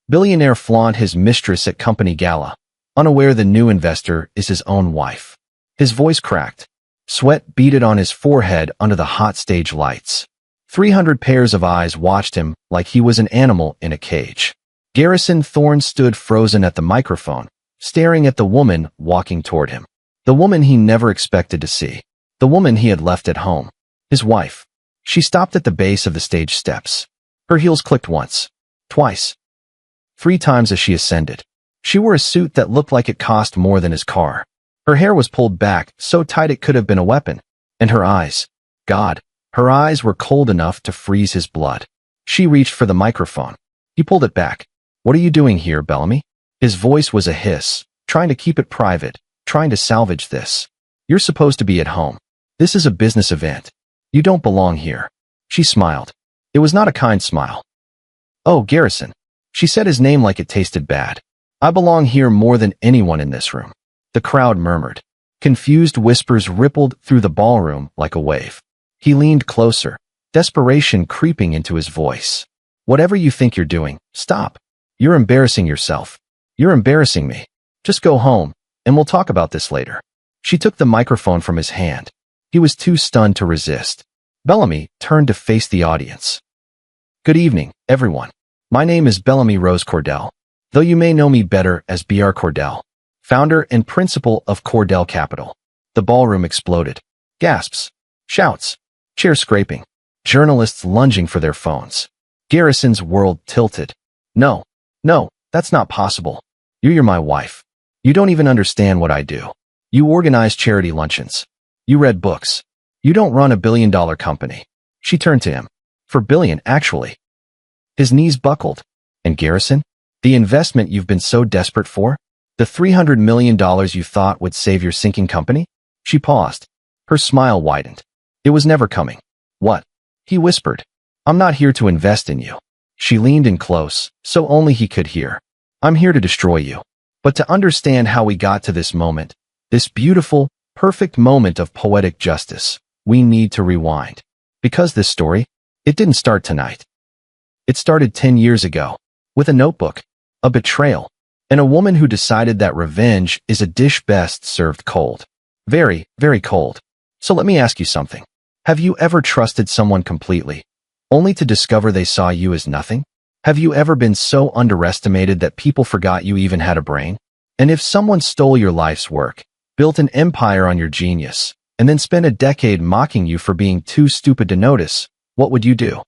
Billionaire flaunt his mistress at company gala, unaware the new investor is his own wife. His voice cracked. Sweat beaded on his forehead under the hot stage lights. 300 pairs of eyes watched him like he was an animal in a cage. Garrison Thorne stood frozen at the microphone, staring at the woman walking toward him. The woman he never expected to see. The woman he had left at home. His wife. She stopped at the base of the stage steps. Her heels clicked once, twice, 3 times as she ascended. She wore a suit that looked like it cost more than his car. Her hair was pulled back so tight it could have been a weapon. And her eyes. God, her eyes were cold enough to freeze his blood. She reached for the microphone. He pulled it back. What are you doing here, Bellamy? His voice was a hiss, trying to keep it private, trying to salvage this. You're supposed to be at home. This is a business event. You don't belong here. She smiled. It was not a kind smile. Oh, Garrison. She said his name like it tasted bad. I belong here more than anyone in this room. The crowd murmured. Confused whispers rippled through the ballroom like a wave. He leaned closer, desperation creeping into his voice. Whatever you think you're doing, stop. You're embarrassing yourself. You're embarrassing me. Just go home, and we'll talk about this later. She took the microphone from his hand. He was too stunned to resist. Bellamy turned to face the audience. Good evening, everyone. My name is Bellamy Rose Cordell, though you may know me better as B.R. Cordell, founder and principal of Cordell Capital. The ballroom exploded. Gasps, shouts, chair scraping, journalists lunging for their phones. Garrison's world tilted. No, that's not possible. You're my wife. You don't even understand what I do. You organize charity luncheons. You read books. You don't run a billion-dollar company. She turned to him. For billion, actually. His knees buckled. And Garrison? The investment you've been so desperate for? The $300 million you thought would save your sinking company? She paused. Her smile widened. It was never coming. What? He whispered. I'm not here to invest in you. She leaned in close, so only he could hear. I'm here to destroy you. But to understand how we got to this moment, this beautiful, perfect moment of poetic justice, we need to rewind. Because this story, it didn't start tonight. It started 10 years ago, with a notebook, a betrayal, and a woman who decided that revenge is a dish best served cold. Very, very cold. So let me ask you something. Have you ever trusted someone completely, only to discover they saw you as nothing? Have you ever been so underestimated that people forgot you even had a brain? And if someone stole your life's work, built an empire on your genius, and then spent a decade mocking you for being too stupid to notice, what would you do?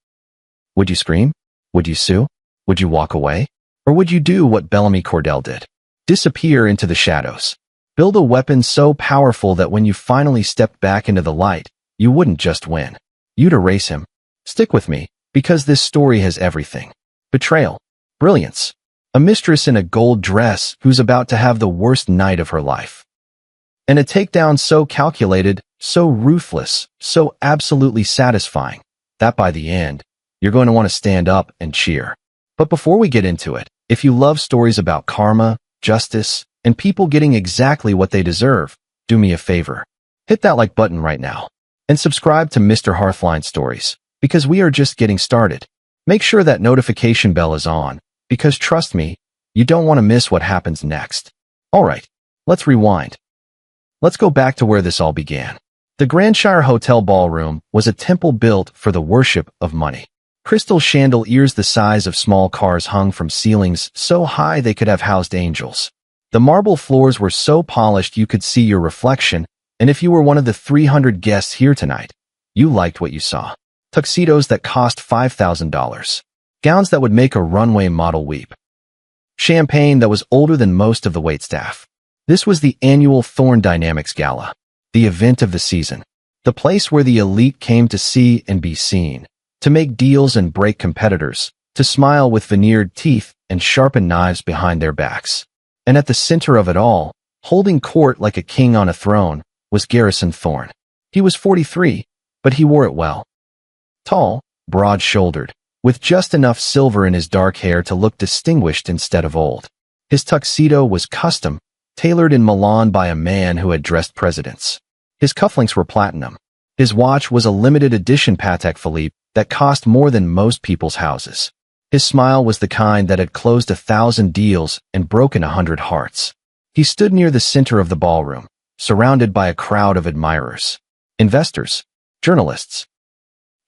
Would you scream? Would you sue? Would you walk away? Or would you do what Bellamy Cordell did? Disappear into the shadows. Build a weapon so powerful that when you finally stepped back into the light, you wouldn't just win. You'd erase him. Stick with me, because this story has everything. Betrayal. Brilliance. A mistress in a gold dress who's about to have the worst night of her life. And a takedown so calculated, so ruthless, so absolutely satisfying, that by the end, you're going to want to stand up and cheer. But before we get into it, if you love stories about karma, justice, and people getting exactly what they deserve, do me a favor. Hit that like button right now. And subscribe to Mr. Hearthline Stories, because we are just getting started. Make sure that notification bell is on, because trust me, you don't want to miss what happens next. Alright, let's rewind. Let's go back to where this all began. The Grandshire Hotel ballroom was a temple built for the worship of money. Crystal chandeliers the size of small cars hung from ceilings so high they could have housed angels. The marble floors were so polished you could see your reflection, and if you were one of the 300 guests here tonight, you liked what you saw. Tuxedos that cost $5,000. Gowns that would make a runway model weep. Champagne that was older than most of the waitstaff. This was the annual Thorne Dynamics Gala, the event of the season, the place where the elite came to see and be seen, to make deals and break competitors, to smile with veneered teeth and sharpen knives behind their backs. And at the center of it all, holding court like a king on a throne, was Garrison Thorne. He was 43, but he wore it well. Tall, broad-shouldered, with just enough silver in his dark hair to look distinguished instead of old. His tuxedo was custom, tailored in Milan by a man who had dressed presidents. His cufflinks were platinum. His watch was a limited edition Patek Philippe that cost more than most people's houses. His smile was the kind that had closed 1,000 deals and broken 100 hearts. He stood near the center of the ballroom, surrounded by a crowd of admirers, investors, journalists,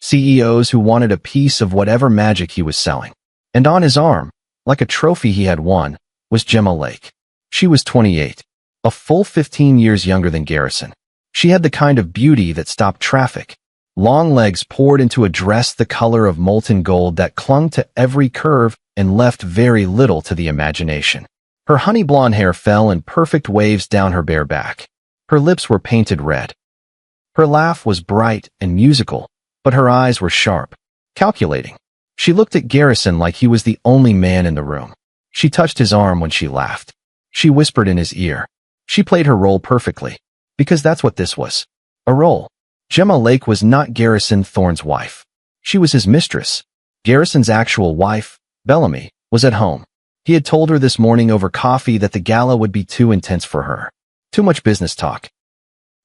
CEOs who wanted a piece of whatever magic he was selling. And on his arm, like a trophy he had won, was Gemma Lake. She was 28, a full 15 years younger than Garrison. She had the kind of beauty that stopped traffic. Long legs poured into a dress the color of molten gold that clung to every curve and left very little to the imagination. Her honey blonde hair fell in perfect waves down her bare back. Her lips were painted red. Her laugh was bright and musical, but her eyes were sharp, calculating. She looked at Garrison like he was the only man in the room. She touched his arm when she laughed. She whispered in his ear. She played her role perfectly, because that's what this was. A role. Gemma Lake was not Garrison Thorne's wife. She was his mistress. Garrison's actual wife, Bellamy, was at home. He had told her this morning over coffee that the gala would be too intense for her. Too much business talk.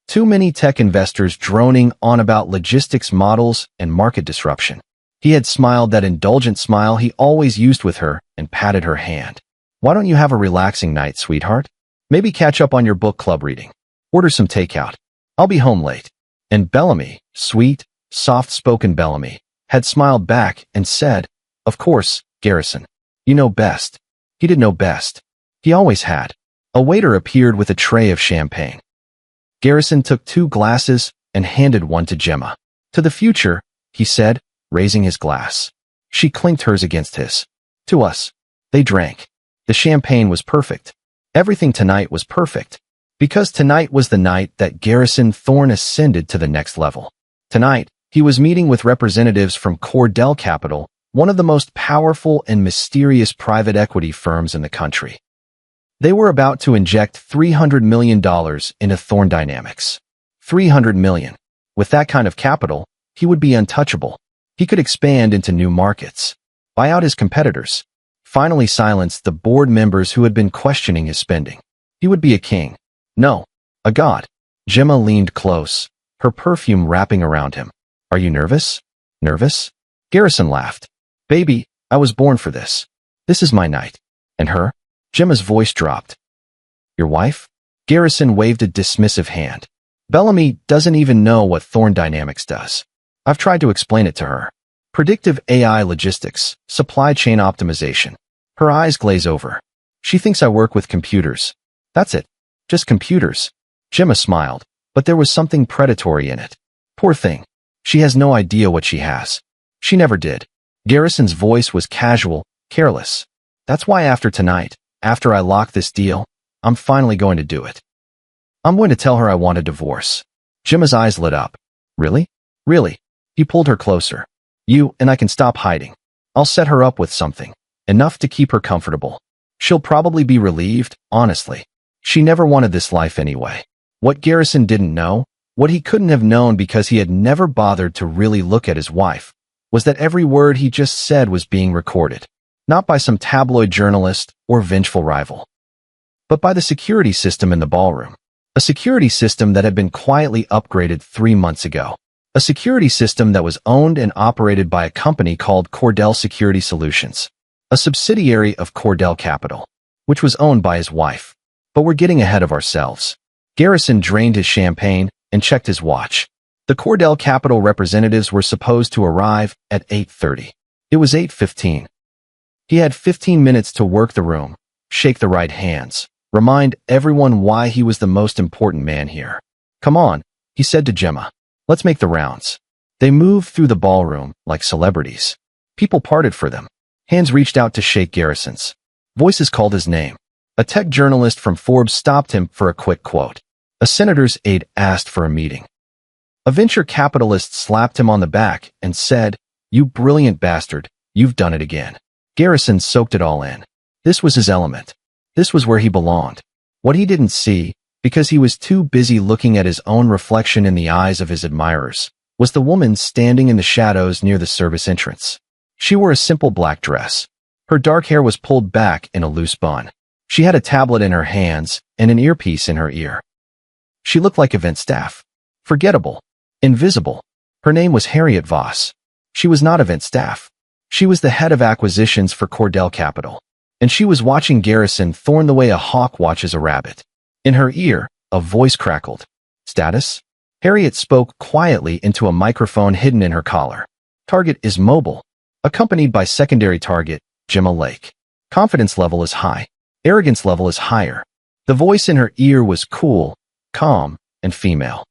Too many tech investors droning on about logistics models and market disruption. He had smiled that indulgent smile he always used with her and patted her hand. Why don't you have a relaxing night, sweetheart? Maybe catch up on your book club reading. Order some takeout. I'll be home late. And Bellamy, sweet, soft-spoken Bellamy, had smiled back and said, "Of course, Garrison. You know best." He did know best. He always had. A waiter appeared with a tray of champagne. Garrison took 2 glasses and handed one to Gemma. "To the future," he said, raising his glass. She clinked hers against his. "To us." They drank. The champagne was perfect. Everything tonight was perfect. Because tonight was the night that Garrison Thorne ascended to the next level. Tonight, he was meeting with representatives from Cordell Capital, one of the most powerful and mysterious private equity firms in the country. They were about to inject $300 million into Thorne Dynamics. $300 million. With that kind of capital, he would be untouchable. He could expand into new markets, buy out his competitors, finally silence the board members who had been questioning his spending. He would be a king. No, a god. Gemma leaned close, her perfume wrapping around him. "Are you nervous?" "Nervous?" Garrison laughed. "Baby, I was born for this. This is my night." "And her?" Gemma's voice dropped. "Your wife?" Garrison waved a dismissive hand. "Bellamy doesn't even know what Thorne Dynamics does. I've tried to explain it to her. Predictive AI logistics, supply chain optimization." Her eyes glaze over. "She thinks I work with computers. That's it. Just computers." Gemma smiled, but there was something predatory in it. "Poor thing. She has no idea what she has. She never did." Garrison's voice was casual, careless. "That's why after tonight, after I lock this deal, I'm finally going to do it. I'm going to tell her I want a divorce." Gemma's eyes lit up. "Really? Really?" He pulled her closer. "You and I can stop hiding. I'll set her up with something, enough to keep her comfortable. She'll probably be relieved, honestly. She never wanted this life anyway." What Garrison didn't know, what he couldn't have known because he had never bothered to really look at his wife, was that every word he just said was being recorded, not by some tabloid journalist or vengeful rival, but by the security system in the ballroom. A security system that had been quietly upgraded 3 months ago. A security system that was owned and operated by a company called Cordell Security Solutions, a subsidiary of Cordell Capital, which was owned by his wife. But we're getting ahead of ourselves. Garrison drained his champagne and checked his watch. The Cordell Capital representatives were supposed to arrive at 8:30. It was 8:15. He had 15 minutes to work the room, shake the right hands, remind everyone why he was the most important man here. "Come on," he said to Gemma. "Let's make the rounds." They moved through the ballroom like celebrities. People parted for them. Hands reached out to shake Garrison's. Voices called his name. A tech journalist from Forbes stopped him for a quick quote. A senator's aide asked for a meeting. A venture capitalist slapped him on the back and said, "You brilliant bastard, you've done it again." Garrison soaked it all in. This was his element. This was where he belonged. What he didn't see, because he was too busy looking at his own reflection in the eyes of his admirers, was the woman standing in the shadows near the service entrance. She wore a simple black dress. Her dark hair was pulled back in a loose bun. She had a tablet in her hands and an earpiece in her ear. She looked like event staff. Forgettable. Invisible. Her name was Harriet Voss. She was not event staff. She was the head of acquisitions for Cordell Capital, and she was watching Garrison Thorne the way a hawk watches a rabbit. In her ear, a voice crackled. Status? Harriet spoke quietly into a microphone hidden in her collar. Target is mobile, accompanied by secondary target, Gemma Lake. Confidence level is high. Arrogance level is higher. The voice in her ear was cool, calm, and female.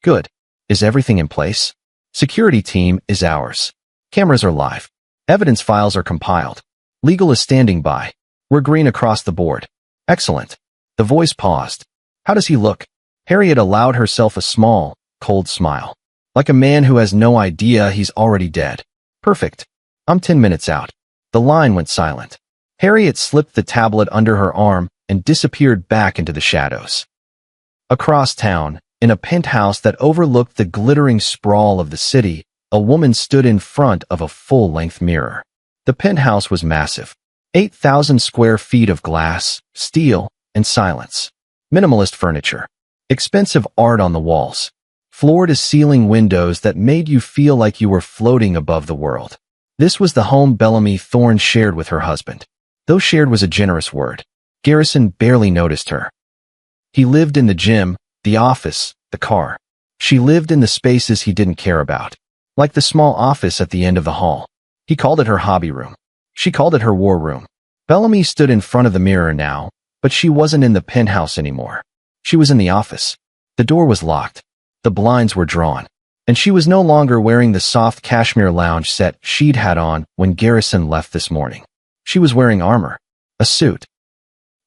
Good. Is everything in place? Security team is ours. Cameras are live. Evidence files are compiled. Legal is standing by. We're green across the board. Excellent. The voice paused. How does he look? Harriet allowed herself a small, cold smile. Like a man who has no idea he's already dead. Perfect. I'm 10 minutes out. The line went silent. Harriet slipped the tablet under her arm and disappeared back into the shadows. Across town, in a penthouse that overlooked the glittering sprawl of the city, a woman stood in front of a full-length mirror. The penthouse was massive. 8,000 square feet of glass, steel, and silence. Minimalist furniture. Expensive art on the walls. Floor-to-ceiling windows that made you feel like you were floating above the world. This was the home Bellamy Thorne shared with her husband. Though shared was a generous word, Garrison barely noticed her. He lived in the gym, the office, the car. She lived in the spaces he didn't care about. Like the small office at the end of the hall. He called it her hobby room. She called it her war room. Bellamy stood in front of the mirror now, but she wasn't in the penthouse anymore. She was in the office. The door was locked. The blinds were drawn. And she was no longer wearing the soft cashmere lounge set she'd had on when Garrison left this morning. She was wearing armor. A suit.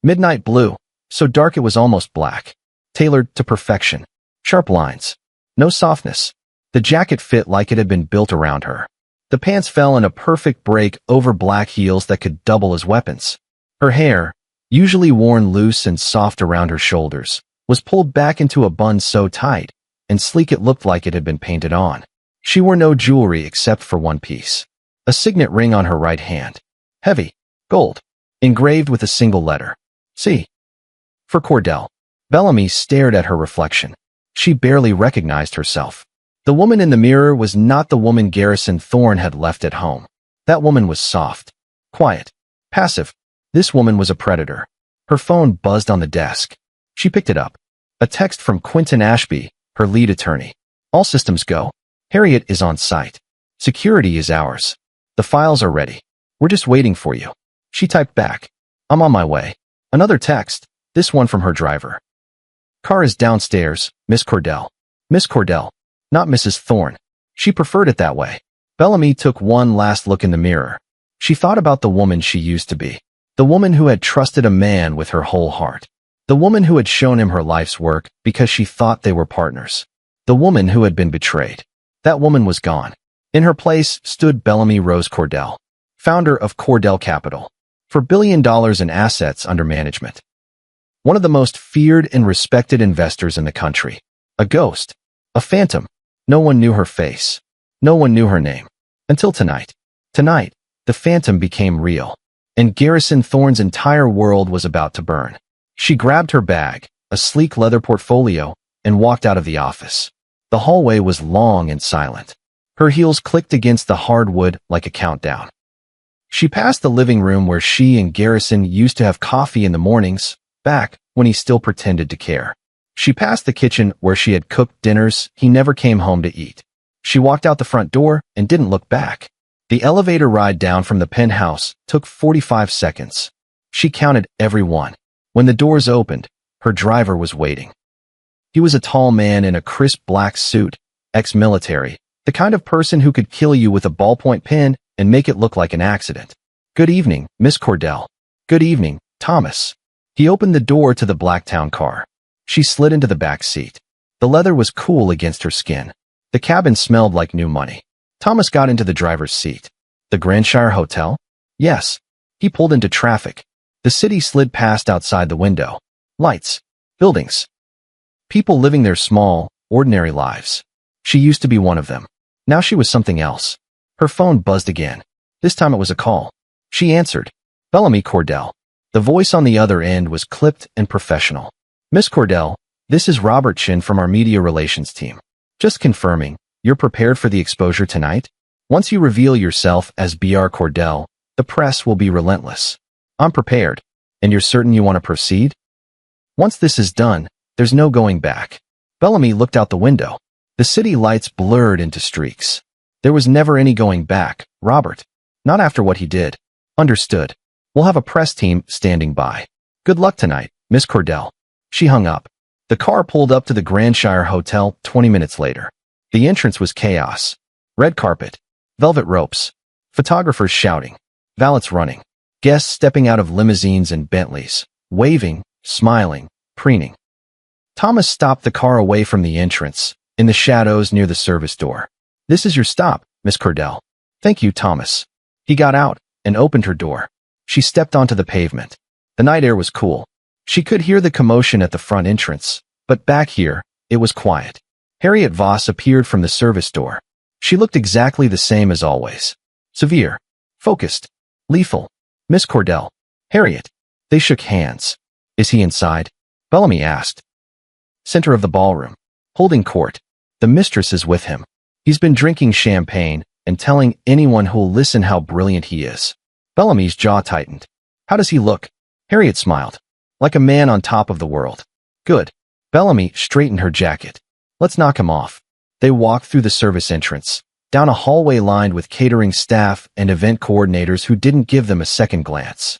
Midnight blue, so dark it was almost black. Tailored to perfection. Sharp lines. No softness. The jacket fit like it had been built around her. The pants fell in a perfect break over black heels that could double as weapons. Her hair, usually worn loose and soft around her shoulders, was pulled back into a bun so tight and sleek it looked like it had been painted on. She wore no jewelry except for one piece. A signet ring on her right hand. Heavy. Gold. Engraved with a single letter. C. For Cordell. Bellamy stared at her reflection. She barely recognized herself. The woman in the mirror was not the woman Garrison Thorne had left at home. That woman was soft. Quiet. Passive. This woman was a predator. Her phone buzzed on the desk. She picked it up. A text from Quentin Ashby, her lead attorney. All systems go. Harriet is on site. Security is ours. The files are ready. We're just waiting for you. She typed back. I'm on my way. Another text, this one from her driver. Car is downstairs, Miss Cordell. Miss Cordell, not Mrs. Thorne. She preferred it that way. Bellamy took one last look in the mirror. She thought about the woman she used to be. The woman who had trusted a man with her whole heart. The woman who had shown him her life's work because she thought they were partners. The woman who had been betrayed. That woman was gone. In her place stood Bellamy Rose Cordell, founder of Cordell Capital, for $1 billion in assets under management. One of the most feared and respected investors in the country. A ghost. A phantom. No one knew her face. No one knew her name. Until tonight. Tonight, the phantom became real. And Garrison Thorne's entire world was about to burn. She grabbed her bag, a sleek leather portfolio, and walked out of the office. The hallway was long and silent. Her heels clicked against the hardwood like a countdown. She passed the living room where she and Garrison used to have coffee in the mornings, back when he still pretended to care. She passed the kitchen where she had cooked dinners he never came home to eat. She walked out the front door and didn't look back. The elevator ride down from the penthouse took 45 seconds. She counted every one. When the doors opened, her driver was waiting. He was a tall man in a crisp black suit, ex-military, the kind of person who could kill you with a ballpoint pen and make it look like an accident. Good evening, Miss Cordell. Good evening, Thomas. He opened the door to the Blacktown car. She slid into the back seat. The leather was cool against her skin. The cabin smelled like new money. Thomas got into the driver's seat. The Grandshire Hotel? Yes. He pulled into traffic. The city slid past outside the window. Lights. Buildings. People living their small, ordinary lives. She used to be one of them. Now she was something else. Her phone buzzed again. This time it was a call. She answered. Bellamy Cordell. The voice on the other end was clipped and professional. Miss Cordell, this is Robert Chin from our media relations team. Just confirming, you're prepared for the exposure tonight? Once you reveal yourself as B.R. Cordell, the press will be relentless. I'm prepared. And you're certain you want to proceed? Once this is done, there's no going back. Bellamy looked out the window. The city lights blurred into streaks. There was never any going back, Robert. Not after what he did. Understood. We'll have a press team standing by. Good luck tonight, Miss Cordell. She hung up. The car pulled up to the Grandshire Hotel 20 minutes later. The entrance was chaos. Red carpet. Velvet ropes. Photographers shouting. Valets running. Guests stepping out of limousines and Bentleys. Waving, smiling, preening. Thomas stopped the car away from the entrance, in the shadows near the service door. This is your stop, Miss Cordell. Thank you, Thomas. He got out and opened her door. She stepped onto the pavement. The night air was cool. She could hear the commotion at the front entrance, but back here, it was quiet. Harriet Voss appeared from the service door. She looked exactly the same as always. Severe, focused, lethal. Miss Cordell. Harriet. They shook hands. Is he inside? Bellamy asked. Center of the ballroom. Holding court. The mistress is with him. He's been drinking champagne and telling anyone who'll listen how brilliant he is. Bellamy's jaw tightened. How does he look? Harriet smiled. Like a man on top of the world. Good. Bellamy straightened her jacket. Let's knock him off. They walked through the service entrance, down a hallway lined with catering staff and event coordinators who didn't give them a second glance.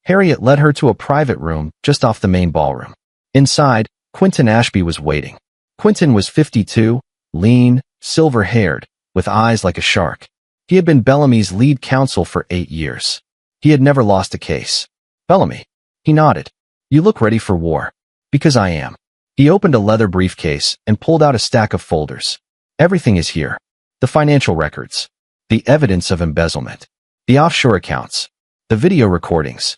Harriet led her to a private room just off the main ballroom. Inside, Quentin Ashby was waiting. Quentin was 52, lean, silver-haired, with eyes like a shark. He had been Bellamy's lead counsel for 8 years. He had never lost a case. Bellamy. He nodded. You look ready for war. Because I am. He opened a leather briefcase and pulled out a stack of folders. Everything is here. The financial records. The evidence of embezzlement. The offshore accounts. The video recordings.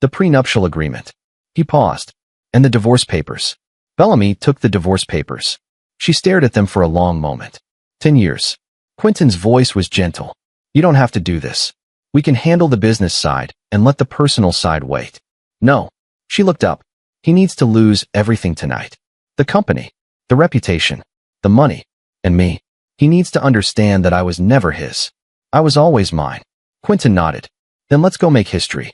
The prenuptial agreement. He paused. And the divorce papers. Bellamy took the divorce papers. She stared at them for a long moment. 10 years. Quentin's voice was gentle. You don't have to do this. We can handle the business side and let the personal side wait. No. She looked up. He needs to lose everything tonight. The company, the reputation, the money, and me. He needs to understand that I was never his. I was always mine. Quentin nodded. Then let's go make history.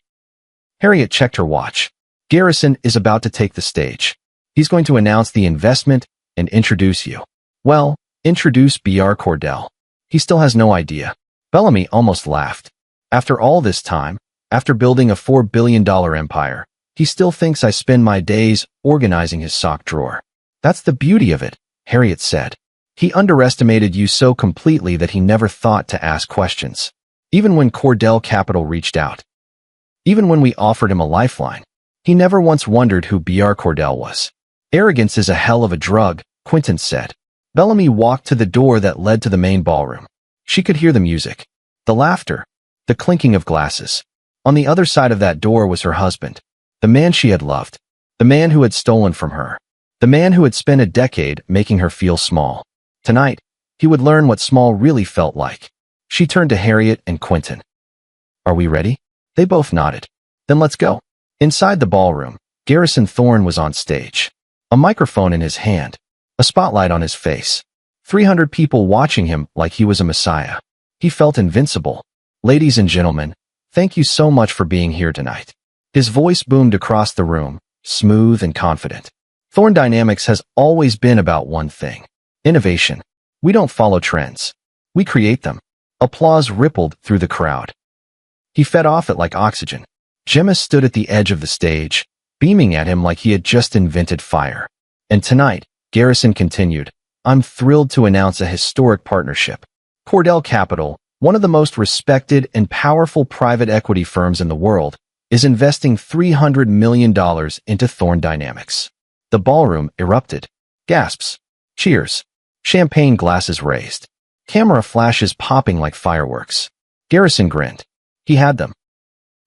Harriet checked her watch. Garrison is about to take the stage. He's going to announce the investment and introduce you. Well, introduce B.R. Cordell. He still has no idea. Bellamy almost laughed. After all this time, after building a $4 billion empire, he still thinks I spend my days organizing his sock drawer. That's the beauty of it, Harriet said. He underestimated you so completely that he never thought to ask questions. Even when Cordell Capital reached out. Even when we offered him a lifeline. He never once wondered who B.R. Cordell was. Arrogance is a hell of a drug, Quentin said. Bellamy walked to the door that led to the main ballroom. She could hear the music, the laughter, the clinking of glasses. On the other side of that door was her husband, the man she had loved, the man who had stolen from her, the man who had spent a decade making her feel small. Tonight, he would learn what small really felt like. She turned to Harriet and Quentin. Are we ready? They both nodded. Then let's go. Inside the ballroom, Garrison Thorne was on stage. A microphone in his hand. A spotlight on his face. 300 people watching him like he was a messiah. He felt invincible. Ladies and gentlemen, thank you so much for being here tonight. His voice boomed across the room, smooth and confident. Thorne Dynamics has always been about one thing. Innovation. We don't follow trends. We create them. Applause rippled through the crowd. He fed off it like oxygen. Gemma stood at the edge of the stage, beaming at him like he had just invented fire. And tonight, Garrison continued, I'm thrilled to announce a historic partnership. Cordell Capital, one of the most respected and powerful private equity firms in the world, is investing $300 million into Thorne Dynamics. The ballroom erupted. Gasps. Cheers. Champagne glasses raised. Camera flashes popping like fireworks. Garrison grinned. He had them.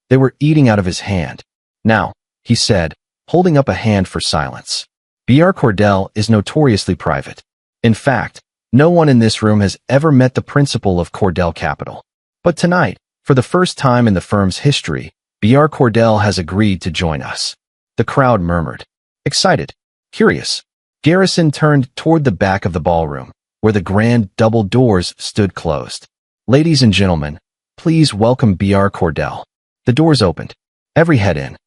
They were eating out of his hand. Now, he said, holding up a hand for silence. B.R. Cordell is notoriously private. In fact, no one in this room has ever met the principal of Cordell Capital. But tonight, for the first time in the firm's history, B.R. Cordell has agreed to join us. The crowd murmured. Excited. Curious. Garrison turned toward the back of the ballroom. where the grand double doors stood closed. Ladies and gentlemen, please welcome B.R. Cordell. The doors opened. Every head in.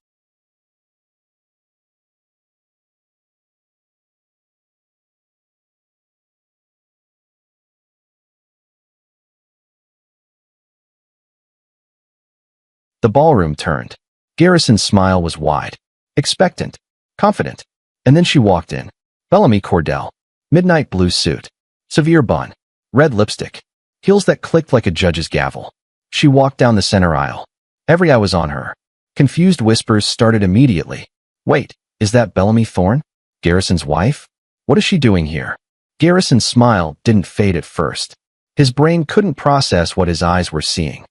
The ballroom turned. Garrison's smile was wide, expectant, confident. And then she walked in. Bellamy Cordell. Midnight blue suit. Severe bun. Red lipstick. Heels that clicked like a judge's gavel. She walked down the center aisle. Every eye was on her. Confused whispers started immediately. Wait, is that Bellamy Thorne? Garrison's wife? What is she doing here? Garrison's smile didn't fade at first. His brain couldn't process what his eyes were seeing.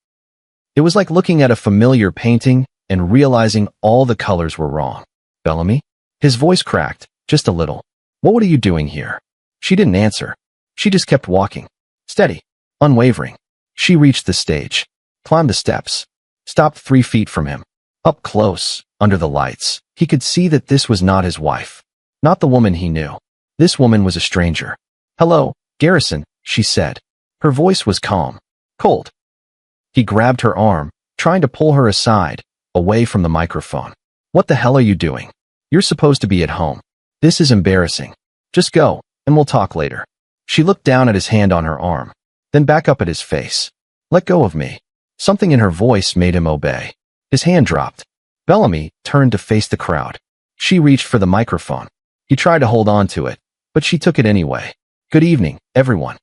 It was like looking at a familiar painting and realizing all the colors were wrong. Bellamy? His voice cracked, just a little. What are you doing here? She didn't answer. She just kept walking. Steady. Unwavering. She reached the stage. Climbed the steps. Stopped 3 feet from him. Up close, under the lights, he could see that this was not his wife. Not the woman he knew. This woman was a stranger. Hello, Garrison, she said. Her voice was calm. Cold. He grabbed her arm, trying to pull her aside, away from the microphone. What the hell are you doing? You're supposed to be at home. This is embarrassing. Just go, and we'll talk later. She looked down at his hand on her arm, then back up at his face. Let go of me. Something in her voice made him obey. His hand dropped. Bellamy turned to face the crowd. She reached for the microphone. He tried to hold on to it, but she took it anyway. Good evening, everyone.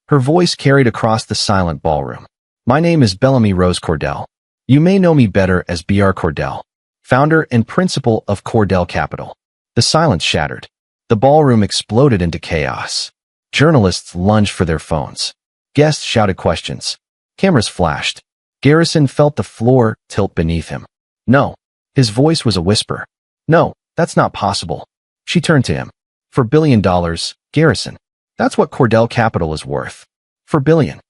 Her voice carried across the silent ballroom. My name is Bellamy Rose Cordell. You may know me better as B.R. Cordell, founder and principal of Cordell Capital. The silence shattered. The ballroom exploded into chaos. Journalists lunged for their phones. Guests shouted questions. Cameras flashed. Garrison felt the floor tilt beneath him. No. His voice was a whisper. No, that's not possible. She turned to him. For $1 billion, Garrison. That's what Cordell Capital is worth. For $1 billion.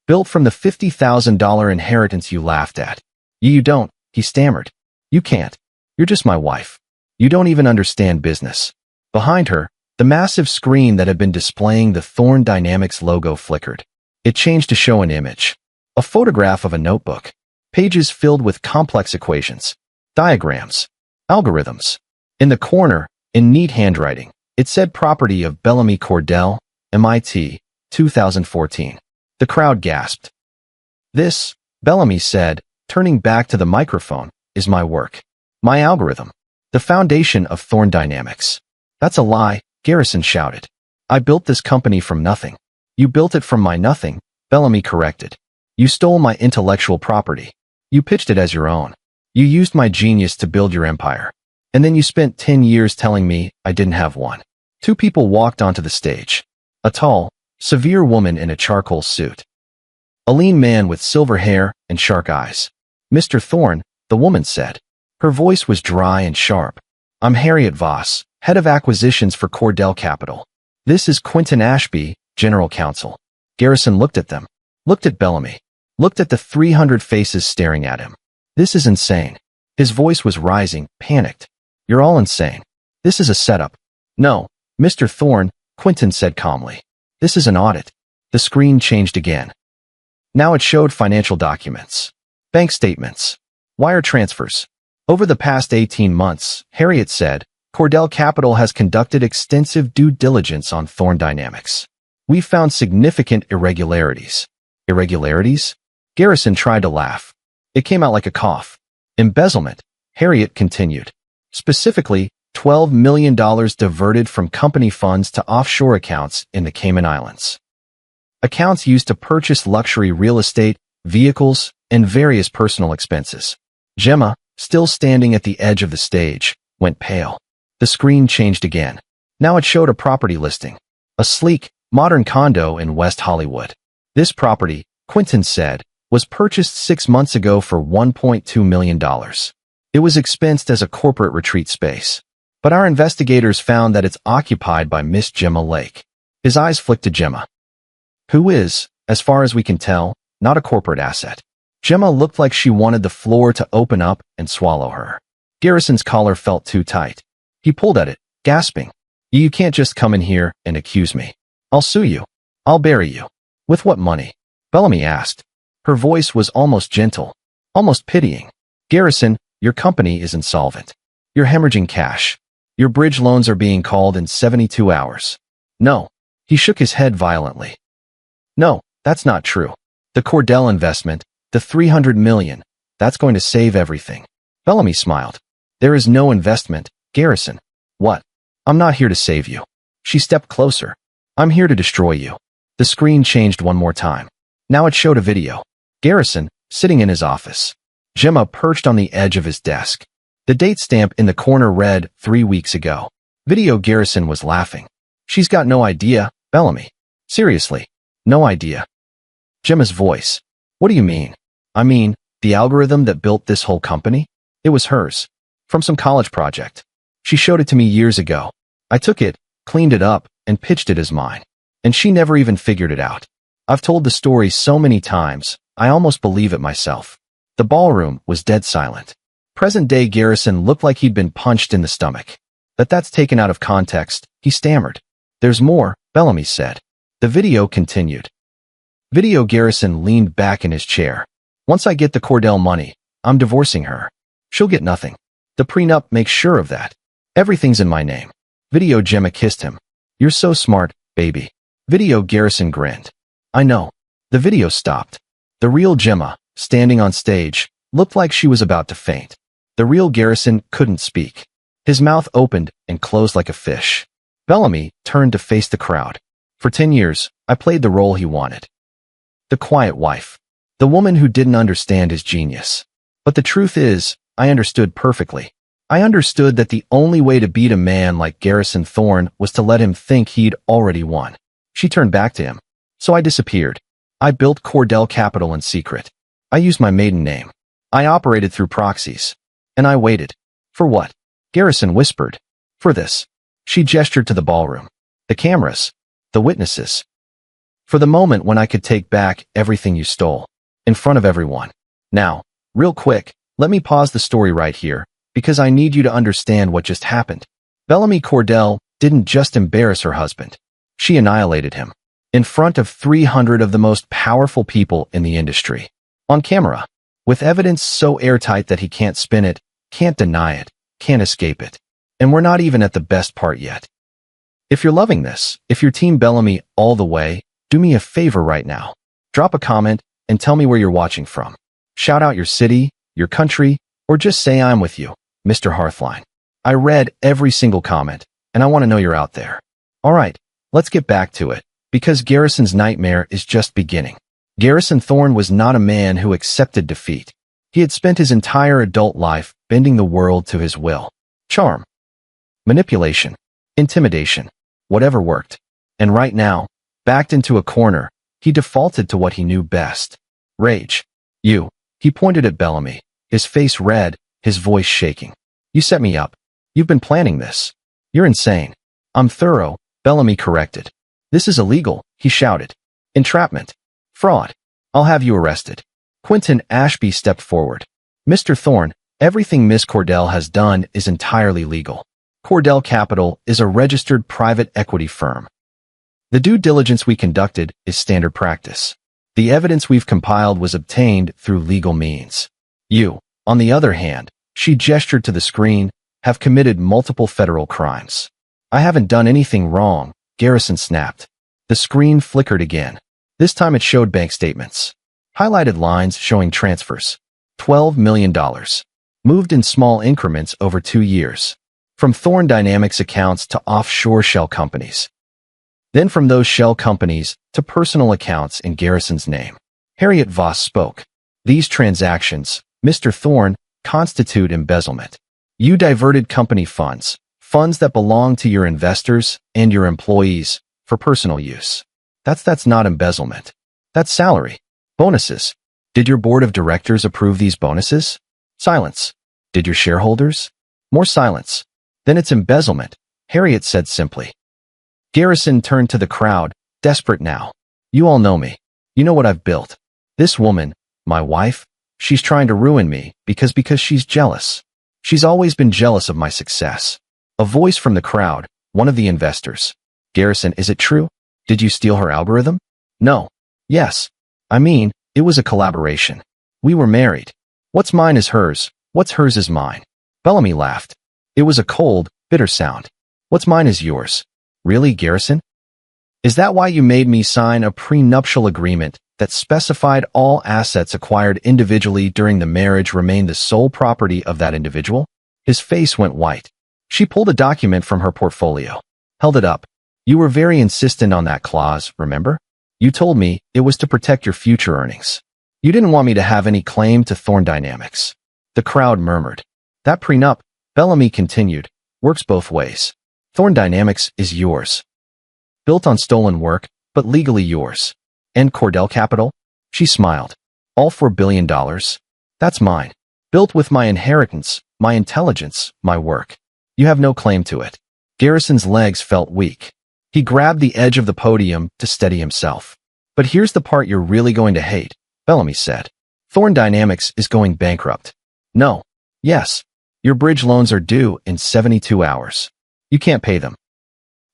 Built from the $50,000 inheritance you laughed at. You don't, he stammered. You can't. You're just my wife. You don't even understand business. Behind her, the massive screen that had been displaying the Thorne Dynamics logo flickered. It changed to show an image. A photograph of a notebook. Pages filled with complex equations, diagrams, algorithms. In the corner, in neat handwriting, it said property of Bellamy Cordell, MIT, 2014. The crowd gasped. This, Bellamy said, turning back to the microphone, is my work. My algorithm. The foundation of Thorne Dynamics. That's a lie, Garrison shouted. I built this company from nothing. You built it from my nothing, Bellamy corrected. You stole my intellectual property. You pitched it as your own. You used my genius to build your empire. And then you spent 10 years telling me I didn't have one. 2 people walked onto the stage. A tall, severe woman in a charcoal suit. A lean man with silver hair and shark eyes. Mr. Thorne, the woman said. Her voice was dry and sharp. I'm Harriet Voss, head of acquisitions for Cordell Capital. This is Quentin Ashby, general counsel. Garrison looked at them. Looked at Bellamy. Looked at the 300 faces staring at him. This is insane. His voice was rising, panicked. You're all insane. This is a setup. No, Mr. Thorne, Quentin said calmly. This is an audit. The screen changed again. Now it showed financial documents. Bank statements. Wire transfers. Over the past 18 months, Harriet said, Cordell Capital has conducted extensive due diligence on Thorne Dynamics. We found significant irregularities. Irregularities? Garrison tried to laugh. It came out like a cough. Embezzlement, Harriet continued. Specifically, $12 million diverted from company funds to offshore accounts in the Cayman Islands. Accounts used to purchase luxury real estate, vehicles, and various personal expenses. Gemma, still standing at the edge of the stage, went pale. The screen changed again. Now it showed a property listing. A sleek, modern condo in West Hollywood. This property, Quentin said, was purchased 6 months ago for $1.2 million. It was expensed as a corporate retreat space. But our investigators found that it's occupied by Miss Gemma Lake. His eyes flicked to Gemma, who is, as far as we can tell, not a corporate asset. Gemma looked like she wanted the floor to open up and swallow her. Garrison's collar felt too tight. He pulled at it, gasping. You can't just come in here and accuse me. I'll sue you. I'll bury you. With what money? Bellamy asked. Her voice was almost gentle, almost pitying. Garrison, your company is insolvent. You're hemorrhaging cash. Your bridge loans are being called in 72 hours. No. He shook his head violently. No, that's not true. The Cordell investment, the $300 million, that's going to save everything. Bellamy smiled. There is no investment, Garrison. What? I'm not here to save you. She stepped closer. I'm here to destroy you. The screen changed one more time. Now it showed a video. Garrison, sitting in his office. Gemma perched on the edge of his desk. The date stamp in the corner read 3 weeks ago. Video. Garrison was laughing. She's got no idea, Bellamy. Seriously, no idea. Gemma's voice. What do you mean? I mean, the algorithm that built this whole company? It was hers. From some college project. She showed it to me years ago. I took it, cleaned it up, and pitched it as mine. And she never even figured it out. I've told the story so many times, I almost believe it myself. The ballroom was dead silent. Present-day Garrison looked like he'd been punched in the stomach. But that's taken out of context, he stammered. There's more, Bellamy said. The video continued. Video. Garrison leaned back in his chair. Once I get the Cordell money, I'm divorcing her. She'll get nothing. The prenup makes sure of that. Everything's in my name. Video. Gemma kissed him. You're so smart, baby. Video. Garrison grinned. I know. The video stopped. The real Gemma, standing on stage, looked like she was about to faint. The real Garrison couldn't speak. His mouth opened and closed like a fish. Bellamy turned to face the crowd. For 10 years, I played the role he wanted. The quiet wife. The woman who didn't understand his genius. But the truth is, I understood perfectly. I understood that the only way to beat a man like Garrison Thorne was to let him think he'd already won. She turned back to him. So I disappeared. I built Cordell Capital in secret. I used my maiden name. I operated through proxies. And I waited. For what? Garrison whispered. For this. She gestured to the ballroom. The cameras. The witnesses. For the moment when I could take back everything you stole. In front of everyone. Now, real quick, let me pause the story right here, because I need you to understand what just happened. Bellamy Cordell didn't just embarrass her husband. She annihilated him. In front of 300 of the most powerful people in the industry. On camera. With evidence so airtight that he can't spin it, can't deny it, can't escape it. And we're not even at the best part yet. If you're loving this, if you're Team Bellamy all the way, do me a favor right now. Drop a comment and tell me where you're watching from. Shout out your city, your country, or just say I'm with you, Mr. Hearthline. I read every single comment, and I want to know you're out there. Alright, let's get back to it, because Garrison's nightmare is just beginning. Garrison Thorne was not a man who accepted defeat. He had spent his entire adult life bending the world to his will. Charm. Manipulation. Intimidation. Whatever worked. And right now, backed into a corner, he defaulted to what he knew best. Rage. You. He pointed at Bellamy, his face red, his voice shaking. You set me up. You've been planning this. You're insane. I'm thorough, Bellamy corrected. This is illegal, he shouted. Entrapment. Fraud. I'll have you arrested. Quentin Ashby stepped forward. Mr. Thorne, everything Miss Cordell has done is entirely legal. Cordell Capital is a registered private equity firm. The due diligence we conducted is standard practice. The evidence we've compiled was obtained through legal means. You, on the other hand, she gestured to the screen, have committed multiple federal crimes. I haven't done anything wrong, Garrison snapped. The screen flickered again. This time it showed bank statements. Highlighted lines showing transfers. $12 million. Moved in small increments over 2 years. From Thorne Dynamics accounts to offshore shell companies. Then from those shell companies to personal accounts in Garrison's name. Harriet Voss spoke. These transactions, Mr. Thorne, constitute embezzlement. You diverted company funds, funds that belong to your investors and your employees, for personal use. That's not embezzlement. That's salary. Bonuses. Did your board of directors approve these bonuses? Silence. Did your shareholders? More silence. Then it's embezzlement, Harriet said simply. Garrison turned to the crowd, desperate now. You all know me. You know what I've built. This woman, my wife, she's trying to ruin me because she's jealous. She's always been jealous of my success. A voice from the crowd, one of the investors. Garrison, is it true? Did you steal her algorithm? No. Yes. I mean, it was a collaboration. We were married. What's mine is hers. What's hers is mine. Bellamy laughed. It was a cold, bitter sound. What's mine is yours. Really, Garrison? Is that why you made me sign a prenuptial agreement that specified all assets acquired individually during the marriage remain the sole property of that individual? His face went white. She pulled a document from her portfolio, held it up. You were very insistent on that clause, remember? You told me it was to protect your future earnings. You didn't want me to have any claim to Thorn Dynamics. The crowd murmured. That prenup, Bellamy continued, works both ways. Thorn Dynamics is yours. Built on stolen work, but legally yours. And Cordell Capital? She smiled. All $4 billion? That's mine. Built with my inheritance, my intelligence, my work. You have no claim to it. Garrison's legs felt weak. He grabbed the edge of the podium to steady himself. But here's the part you're really going to hate, Bellamy said. Thorn Dynamics is going bankrupt. No. Yes. Your bridge loans are due in 72 hours. You can't pay them.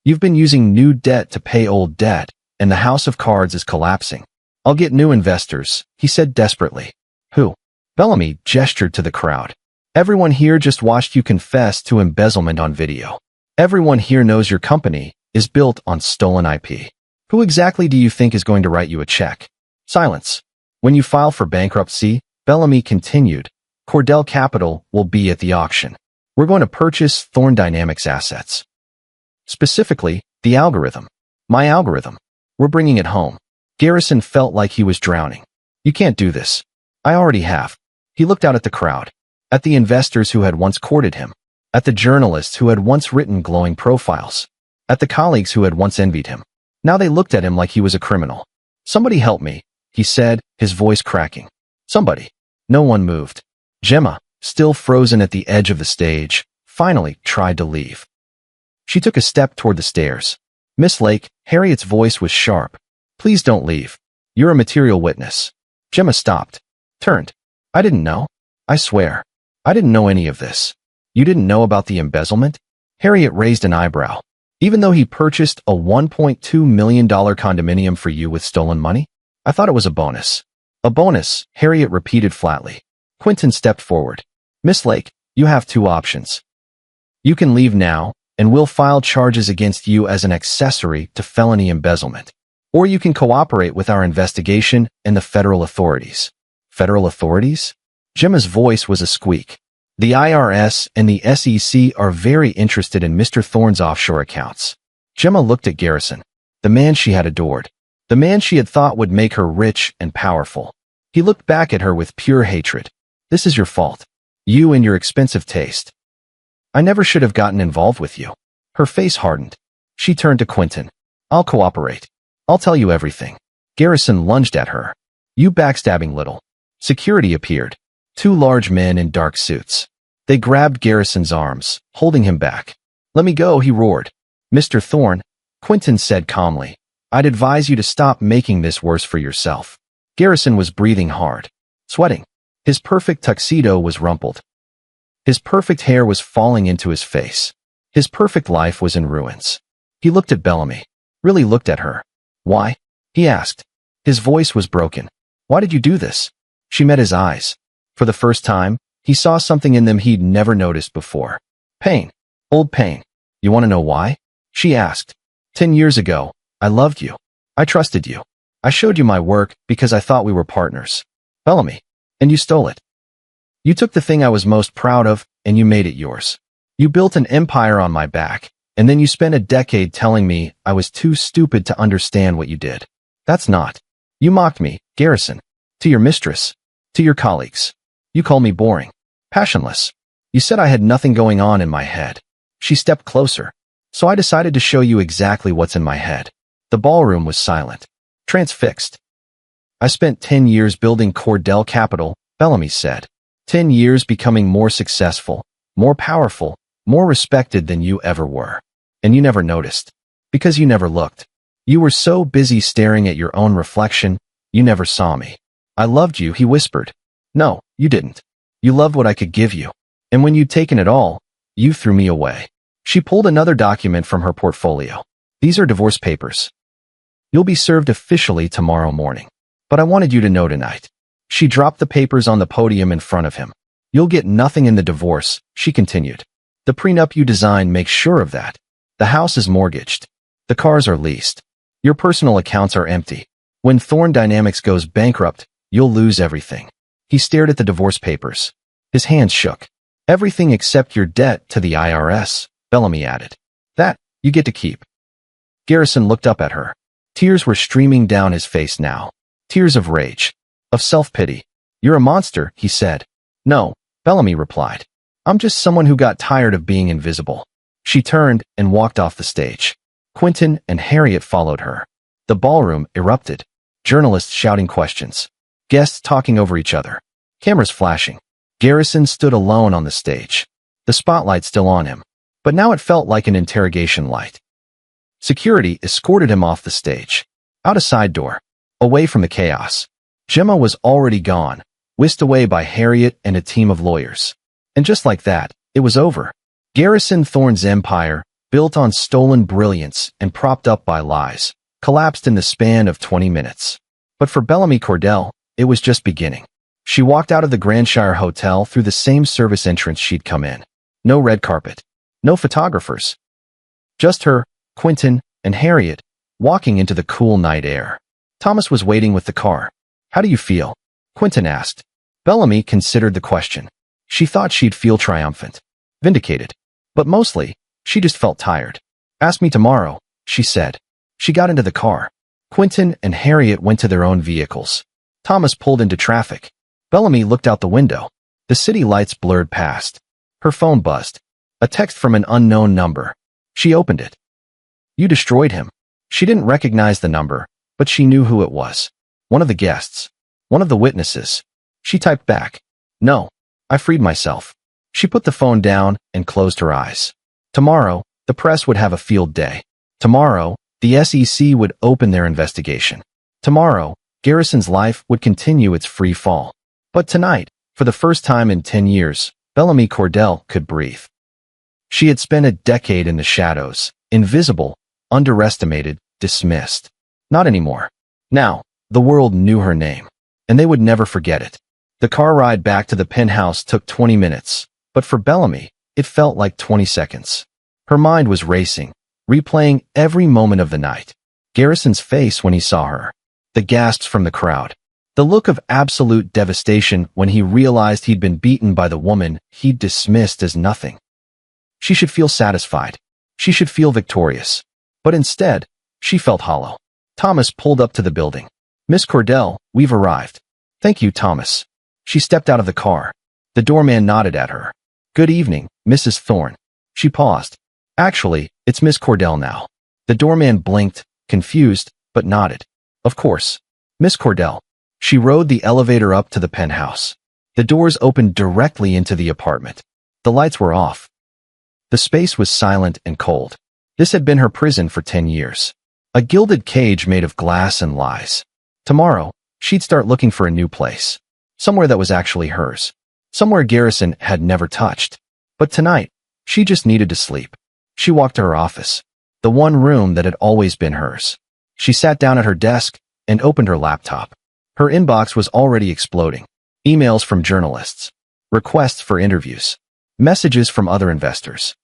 You've been using new debt to pay old debt, and the house of cards is collapsing. I'll get new investors, he said desperately. Who? Bellamy gestured to the crowd. Everyone here just watched you confess to embezzlement on video. Everyone here knows your company is built on stolen IP. Who exactly do you think is going to write you a check? Silence. When you file for bankruptcy, Bellamy continued, Cordell Capital will be at the auction. We're going to purchase Thorn Dynamics assets. Specifically, the algorithm. My algorithm. We're bringing it home. Garrison felt like he was drowning. You can't do this. I already have. He looked out at the crowd. At the investors who had once courted him. At the journalists who had once written glowing profiles. At the colleagues who had once envied him. Now they looked at him like he was a criminal. Somebody help me, he said, his voice cracking. Somebody. No one moved. Gemma, still frozen at the edge of the stage, finally tried to leave. She took a step toward the stairs. Miss Lake, Harriet's voice was sharp. Please don't leave. You're a material witness. Gemma stopped. Turned. I didn't know. I swear. I didn't know any of this. You didn't know about the embezzlement? Harriet raised an eyebrow. Even though he purchased a $1.2 million condominium for you with stolen money? I thought it was a bonus. A bonus, Harriet repeated flatly. Quentin stepped forward. Miss Lake, you have two options. You can leave now, and we'll file charges against you as an accessory to felony embezzlement. Or you can cooperate with our investigation and the federal authorities. Federal authorities? Gemma's voice was a squeak. The IRS and the SEC are very interested in Mr. Thorn's offshore accounts. Gemma looked at Garrison, the man she had adored, the man she had thought would make her rich and powerful. He looked back at her with pure hatred. This is your fault. You and your expensive taste. I never should have gotten involved with you. Her face hardened. She turned to Quentin. I'll cooperate. I'll tell you everything. Garrison lunged at her. You backstabbing little. Security appeared. Two large men in dark suits. They grabbed Garrison's arms, holding him back. Let me go, he roared. Mr. Thorn, Quentin said calmly. I'd advise you to stop making this worse for yourself. Garrison was breathing hard, sweating. His perfect tuxedo was rumpled. His perfect hair was falling into his face. His perfect life was in ruins. He looked at Bellamy, really looked at her. Why? He asked. His voice was broken. Why did you do this? She met his eyes. For the first time, he saw something in them he'd never noticed before. Pain. Old pain. You want to know why? She asked. 10 years ago, I loved you. I trusted you. I showed you my work because I thought we were partners. Bellamy. And you stole it. You took the thing I was most proud of, and you made it yours. You built an empire on my back, and then you spent a decade telling me I was too stupid to understand what you did. That's not. You mocked me, Garrison. To your mistress. To your colleagues. You called me boring. Passionless. You said I had nothing going on in my head. She stepped closer. So I decided to show you exactly what's in my head. The ballroom was silent. Transfixed. I spent 10 years building Cordell Capital, Bellamy said. 10 years becoming more successful, more powerful, more respected than you ever were. And you never noticed. Because you never looked. You were so busy staring at your own reflection, you never saw me. I loved you, he whispered. No, you didn't. You loved what I could give you. And when you'd taken it all, you threw me away. She pulled another document from her portfolio. These are divorce papers. You'll be served officially tomorrow morning. But I wanted you to know tonight. She dropped the papers on the podium in front of him. You'll get nothing in the divorce, she continued. The prenup you designed makes sure of that. The house is mortgaged. The cars are leased. Your personal accounts are empty. When Thorn Dynamics goes bankrupt, you'll lose everything. He stared at the divorce papers. His hands shook. Everything except your debt to the IRS, Bellamy added. That, you get to keep. Garrison looked up at her. Tears were streaming down his face now. Tears of rage. Of self-pity. You're a monster, he said. No, Bellamy replied. I'm just someone who got tired of being invisible. She turned and walked off the stage. Quentin and Harriet followed her. The ballroom erupted. Journalists shouting questions. Guests talking over each other. Cameras flashing. Garrison stood alone on the stage. The spotlight still on him. But now it felt like an interrogation light. Security escorted him off the stage. Out a side door. Away from the chaos. Gemma was already gone, whisked away by Harriet and a team of lawyers. And just like that, it was over. Garrison Thorne's empire, built on stolen brilliance and propped up by lies, collapsed in the span of 20 minutes. But for Bellamy Cordell, it was just beginning. She walked out of the Grandshire Hotel through the same service entrance she'd come in. No red carpet. No photographers. Just her, Quentin, and Harriet, walking into the cool night air. Thomas was waiting with the car. How do you feel? Quentin asked. Bellamy considered the question. She thought she'd feel triumphant. Vindicated. But mostly, she just felt tired. Ask me tomorrow, she said. She got into the car. Quentin and Harriet went to their own vehicles. Thomas pulled into traffic. Bellamy looked out the window. The city lights blurred past. Her phone buzzed. A text from an unknown number. She opened it. You destroyed him. She didn't recognize the number, but she knew who it was. One of the guests. One of the witnesses. She typed back. No, I freed myself. She put the phone down and closed her eyes. Tomorrow, the press would have a field day. Tomorrow, the SEC would open their investigation. Tomorrow, Garrison's life would continue its free fall. But tonight, for the first time in 10 years, Bellamy Cordell could breathe. She had spent a decade in the shadows, invisible, underestimated, dismissed. Not anymore. Now, the world knew her name, and they would never forget it. The car ride back to the penthouse took 20 minutes, but for Bellamy, it felt like 20 seconds. Her mind was racing, replaying every moment of the night. Garrison's face when he saw her. The gasps from the crowd. The look of absolute devastation when he realized he'd been beaten by the woman he'd dismissed as nothing. She should feel satisfied. She should feel victorious. But instead, she felt hollow. Thomas pulled up to the building. Miss Cordell, we've arrived. Thank you, Thomas. She stepped out of the car. The doorman nodded at her. Good evening, Mrs. Thorne. She paused. Actually, it's Miss Cordell now. The doorman blinked, confused, but nodded. Of course. Miss Cordell. She rode the elevator up to the penthouse. The doors opened directly into the apartment. The lights were off. The space was silent and cold. This had been her prison for 10 years. A gilded cage made of glass and lies. Tomorrow, she'd start looking for a new place. Somewhere that was actually hers. Somewhere Garrison had never touched. But tonight, she just needed to sleep. She walked to her office. The one room that had always been hers. She sat down at her desk and opened her laptop. Her inbox was already exploding. Emails from journalists. Requests for interviews. Messages from other investors.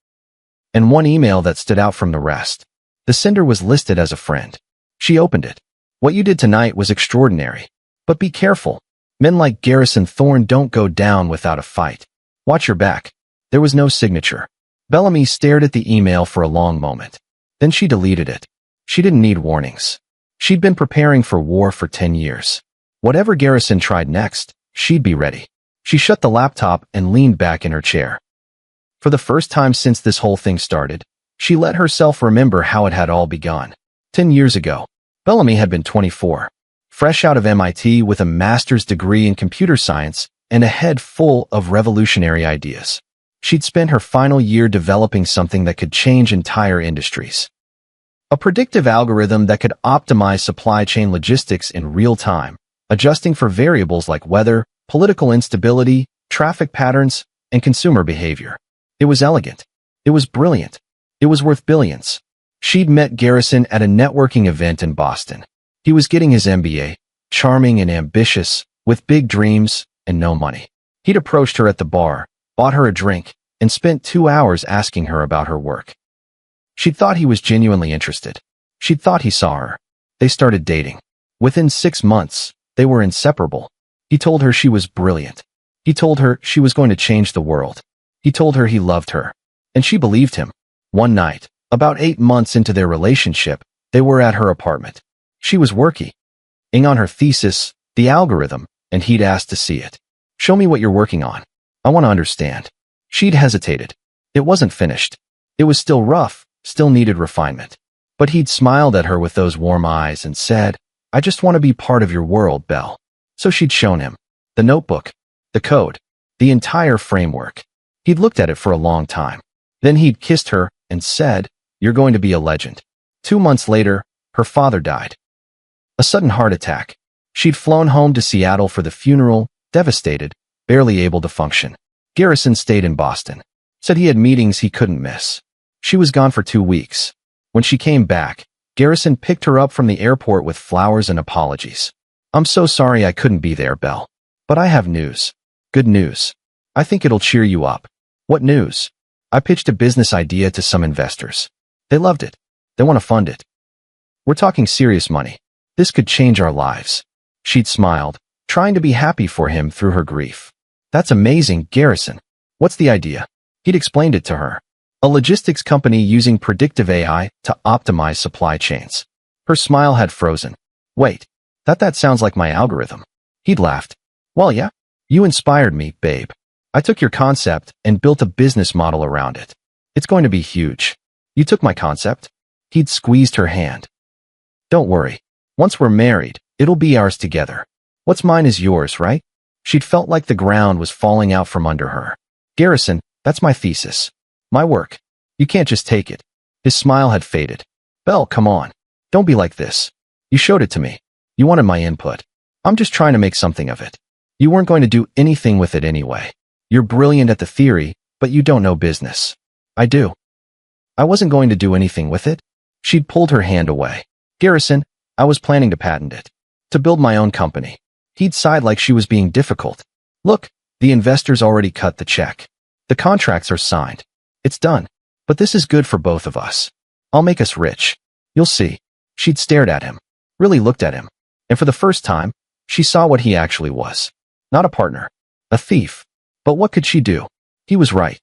And one email that stood out from the rest. The sender was listed as a friend. She opened it. What you did tonight was extraordinary. But be careful. Men like Garrison Thorne don't go down without a fight. Watch your back. There was no signature. Bellamy stared at the email for a long moment. Then she deleted it. She didn't need warnings. She'd been preparing for war for 10 years. Whatever Garrison tried next, she'd be ready. She shut the laptop and leaned back in her chair. For the first time since this whole thing started, she let herself remember how it had all begun. 10 years ago, Bellamy had been 24, fresh out of MIT with a master's degree in computer science and a head full of revolutionary ideas. She'd spent her final year developing something that could change entire industries. A predictive algorithm that could optimize supply chain logistics in real time, adjusting for variables like weather, political instability, traffic patterns, and consumer behavior. It was elegant. It was brilliant. It was worth billions. She'd met Garrison at a networking event in Boston. He was getting his MBA, charming and ambitious, with big dreams and no money. He'd approached her at the bar, bought her a drink, and spent 2 hours asking her about her work. She'd thought he was genuinely interested. She'd thought he saw her. They started dating. Within 6 months, they were inseparable. He told her she was brilliant. He told her she was going to change the world. He told her he loved her. And she believed him. One night, about 8 months into their relationship, they were at her apartment. She was working on her thesis, the algorithm, and he'd asked to see it. "Show me what you're working on. I want to understand." She'd hesitated. It wasn't finished. It was still rough, still needed refinement. But he'd smiled at her with those warm eyes and said, "I just want to be part of your world, Belle." So she'd shown him the notebook, the code, the entire framework. He'd looked at it for a long time. Then he'd kissed her and said, "You're going to be a legend." 2 months later, her father died. A sudden heart attack. She'd flown home to Seattle for the funeral, devastated, barely able to function. Garrison stayed in Boston. Said he had meetings he couldn't miss. She was gone for 2 weeks. When she came back, Garrison picked her up from the airport with flowers and apologies. "I'm so sorry I couldn't be there, Belle. But I have news. Good news. I think it'll cheer you up." "What news?" "I pitched a business idea to some investors. They loved it. They want to fund it. We're talking serious money. This could change our lives." She'd smiled, trying to be happy for him through her grief. "That's amazing, Garrison. What's the idea?" He'd explained it to her. A logistics company using predictive AI to optimize supply chains. Her smile had frozen. "Wait, that sounds like my algorithm." He'd laughed. "Well, yeah. You inspired me, babe. I took your concept and built a business model around it. It's going to be huge. You took my concept?" He'd squeezed her hand. "Don't worry. Once we're married, it'll be ours together. What's mine is yours, right?" She'd felt like the ground was falling out from under her. "Garrison, that's my thesis. My work. You can't just take it." His smile had faded. "Belle, come on. Don't be like this. You showed it to me. You wanted my input. I'm just trying to make something of it. You weren't going to do anything with it anyway. You're brilliant at the theory, but you don't know business. I do." "I wasn't going to do anything with it." She'd pulled her hand away. "Garrison, I was planning to patent it. To build my own company." He'd sighed like she was being difficult. "Look, the investors already cut the check. The contracts are signed. It's done. But this is good for both of us. I'll make us rich. You'll see." She'd stared at him, really looked at him. And for the first time, she saw what he actually was. Not a partner. A thief. But what could she do? He was right.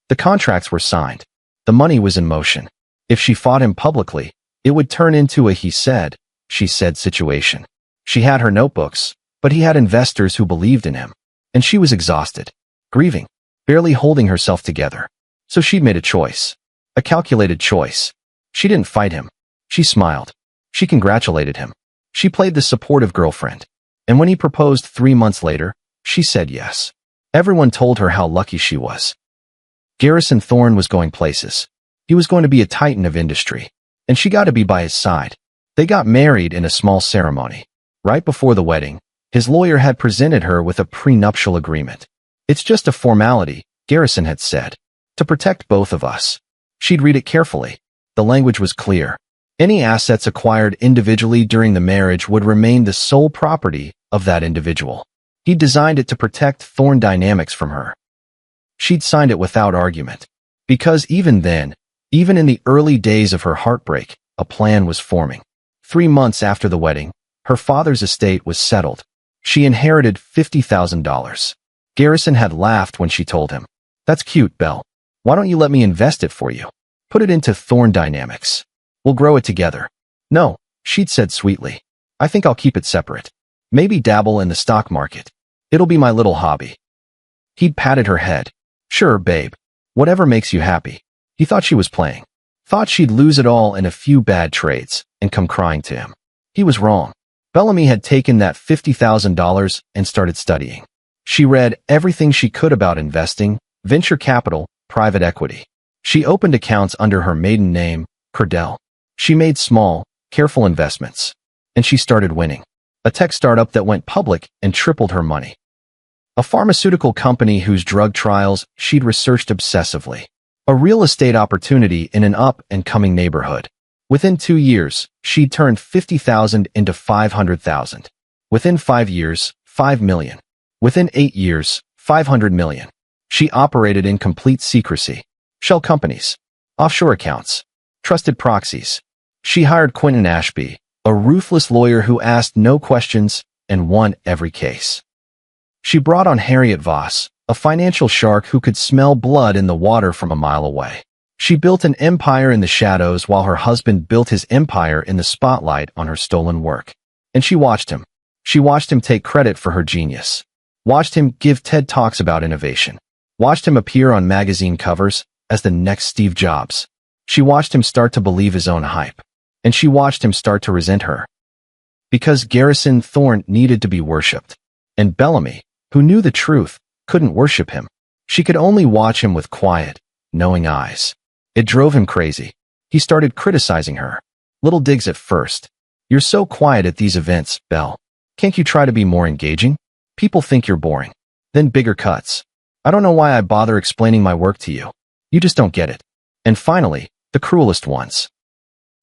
The contracts were signed. The money was in motion. If she fought him publicly, it would turn into a he said, she said situation. She had her notebooks, but he had investors who believed in him. And she was exhausted, grieving, barely holding herself together. So she'd made a choice. A calculated choice. She didn't fight him. She smiled. She congratulated him. She played the supportive girlfriend. And when he proposed 3 months later, she said yes. Everyone told her how lucky she was. Garrison Thorne was going places. He was going to be a titan of industry. And she got to be by his side. They got married in a small ceremony. Right before the wedding, his lawyer had presented her with a prenuptial agreement. "It's just a formality," Garrison had said, "to protect both of us." She'd read it carefully. The language was clear. Any assets acquired individually during the marriage would remain the sole property of that individual. He designed it to protect Thorne Dynamics from her. She'd signed it without argument. Because even then, even in the early days of her heartbreak, a plan was forming. 3 months after the wedding, her father's estate was settled. She inherited $50,000. Garrison had laughed when she told him, "That's cute, Belle. Why don't you let me invest it for you? Put it into Thorne Dynamics. We'll grow it together." "No," she'd said sweetly. "I think I'll keep it separate. Maybe dabble in the stock market. It'll be my little hobby." He'd patted her head. "Sure, babe. Whatever makes you happy." He thought she was playing. Thought she'd lose it all in a few bad trades and come crying to him. He was wrong. Bellamy had taken that $50,000 and started studying. She read everything she could about investing, venture capital, private equity. She opened accounts under her maiden name, Cordell. She made small, careful investments. And she started winning. A tech startup that went public and tripled her money. A pharmaceutical company whose drug trials she'd researched obsessively. A real estate opportunity in an up-and-coming neighborhood. Within 2 years, she'd turned 50,000 into 500,000. Within 5 years, 5 million. Within 8 years, 500 million. She operated in complete secrecy. Shell companies, offshore accounts, trusted proxies. She hired Quentin Ashby, a ruthless lawyer who asked no questions and won every case. She brought on Harriet Voss, a financial shark who could smell blood in the water from a mile away. She built an empire in the shadows while her husband built his empire in the spotlight on her stolen work. And she watched him. She watched him take credit for her genius. Watched him give TED Talks about innovation. Watched him appear on magazine covers as the next Steve Jobs. She watched him start to believe his own hype. And she watched him start to resent her. Because Garrison Thorne needed to be worshipped. And Bellamy, who knew the truth, couldn't worship him. She could only watch him with quiet, knowing eyes. It drove him crazy. He started criticizing her. Little digs at first. You're so quiet at these events, Belle. Can't you try to be more engaging? People think you're boring. Then bigger cuts. I don't know why I bother explaining my work to you. You just don't get it. And finally, the cruelest ones.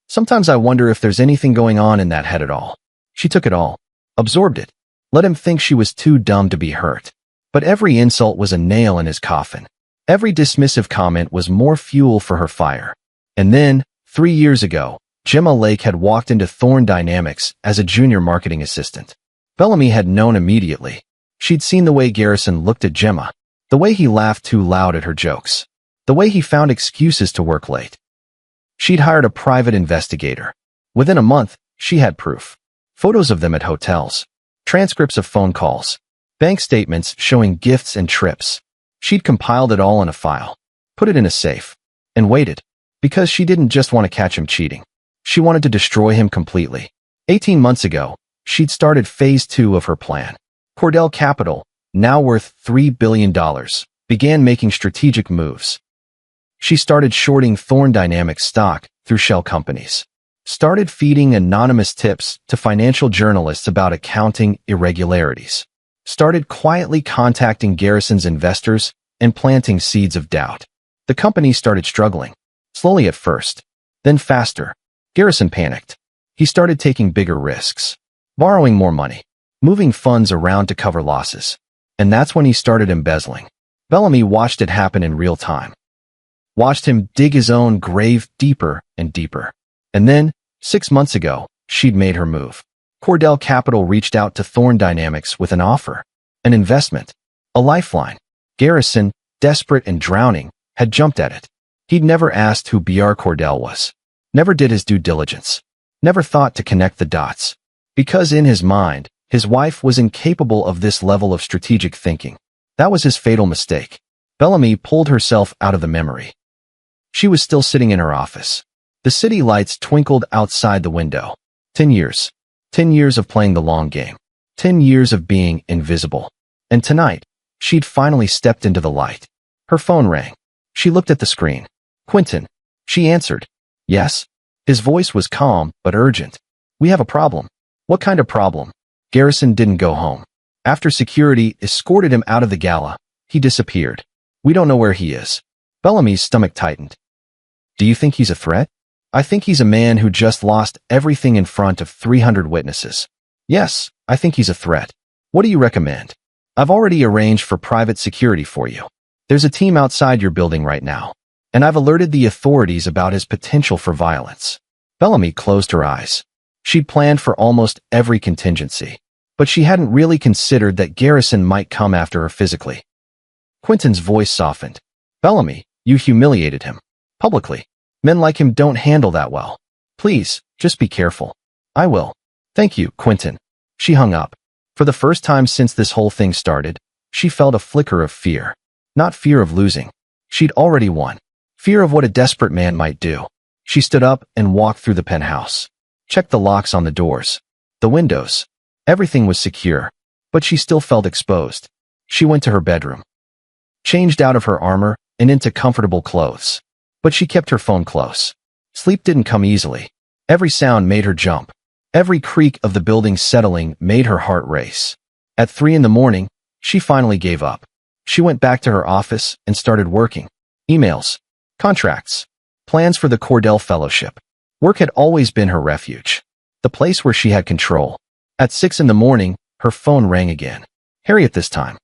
Sometimes I wonder if there's anything going on in that head at all. She took it all. Absorbed it. Let him think she was too dumb to be hurt. But every insult was a nail in his coffin. Every dismissive comment was more fuel for her fire. And then, 3 years ago, Gemma Lake had walked into Thorne Dynamics as a junior marketing assistant. Bellamy had known immediately. She'd seen the way Garrison looked at Gemma, the way he laughed too loud at her jokes, the way he found excuses to work late. She'd hired a private investigator. Within a month, she had proof. Photos of them at hotels, transcripts of phone calls, bank statements showing gifts and trips. She'd compiled it all in a file, put it in a safe, and waited, because she didn't just want to catch him cheating. She wanted to destroy him completely. 18 months ago, she'd started phase 2 of her plan. Cordell Capital, now worth $3 billion, began making strategic moves. She started shorting Thorne Dynamics stock through shell companies. Started feeding anonymous tips to financial journalists about accounting irregularities. Started quietly contacting Garrison's investors and planting seeds of doubt. The company started struggling. Slowly at first, then faster. Garrison panicked. He started taking bigger risks. Borrowing more money. Moving funds around to cover losses. And that's when he started embezzling. Bellamy watched it happen in real time. Watched him dig his own grave deeper and deeper. And then, 6 months ago, she'd made her move. Cordell Capital reached out to Thorne Dynamics with an offer, an investment, a lifeline. Garrison, desperate and drowning, had jumped at it. He'd never asked who B.R. Cordell was. Never did his due diligence. Never thought to connect the dots. Because in his mind, his wife was incapable of this level of strategic thinking. That was his fatal mistake. Bellamy pulled herself out of the memory. She was still sitting in her office. The city lights twinkled outside the window. 10 years. 10 years of playing the long game. 10 years of being invisible. And tonight, she'd finally stepped into the light. Her phone rang. She looked at the screen. Quentin. She answered. Yes. His voice was calm, but urgent. We have a problem. What kind of problem? Garrison didn't go home. After security escorted him out of the Gala, he disappeared. We don't know where he is. Bellamy's stomach tightened. Do you think he's a threat? I think he's a man who just lost everything in front of 300 witnesses. Yes, I think he's a threat. What do you recommend? I've already arranged for private security for you. There's a team outside your building right now. And I've alerted the authorities about his potential for violence. Bellamy closed her eyes. She'd planned for almost every contingency. But she hadn't really considered that Garrison might come after her physically. Quentin's voice softened. Bellamy, you humiliated him. Publicly. Men like him don't handle that well. Please, just be careful. I will. Thank you, Quentin. She hung up. For the first time since this whole thing started, she felt a flicker of fear. Not fear of losing. She'd already won. Fear of what a desperate man might do. She stood up and walked through the penthouse. Checked the locks on the doors. The windows. Everything was secure. But she still felt exposed. She went to her bedroom. Changed out of her armor and into comfortable clothes. But she kept her phone close. Sleep didn't come easily. Every sound made her jump. Every creak of the building settling made her heart race. At 3 in the morning, she finally gave up. She went back to her office and started working. Emails. Contracts. Plans for the Cordell Fellowship. Work had always been her refuge. The place where she had control. At 6 in the morning, her phone rang again. Harriet this time.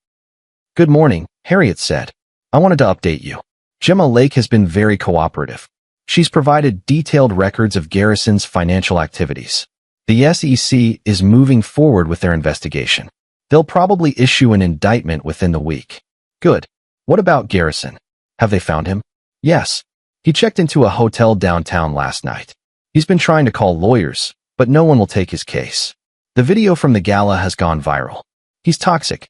Good morning, Harriet said. I wanted to update you. Gemma Lake has been very cooperative. She's provided detailed records of Garrison's financial activities. The SEC is moving forward with their investigation. They'll probably issue an indictment within the week. Good. What about Garrison? Have they found him? Yes. He checked into a hotel downtown last night. He's been trying to call lawyers, but no one will take his case. The video from the gala has gone viral. He's toxic.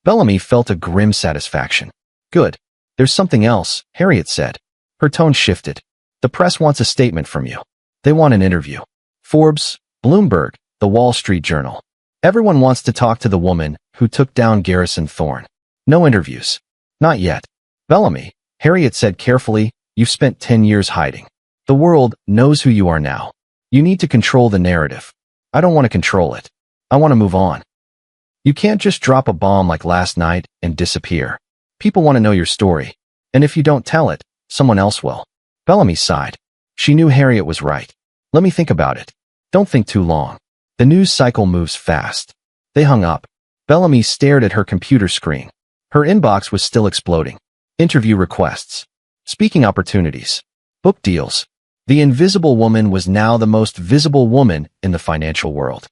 Bellamy felt a grim satisfaction. Good. There's something else, Harriet said. Her tone shifted. The press wants a statement from you. They want an interview. Forbes, Bloomberg, the Wall Street Journal. Everyone wants to talk to the woman who took down Garrison Thorne. No interviews. Not yet. Bellamy, Harriet said carefully, you've spent 10 years hiding. The world knows who you are now. You need to control the narrative. I don't want to control it. I want to move on. You can't just drop a bomb like last night and disappear. People want to know your story. And if you don't tell it, someone else will. Bellamy sighed. She knew Harriet was right. Let me think about it. Don't think too long. The news cycle moves fast. They hung up. Bellamy stared at her computer screen. Her inbox was still exploding. Interview requests. Speaking opportunities. Book deals. The invisible woman was now the most visible woman in the financial world.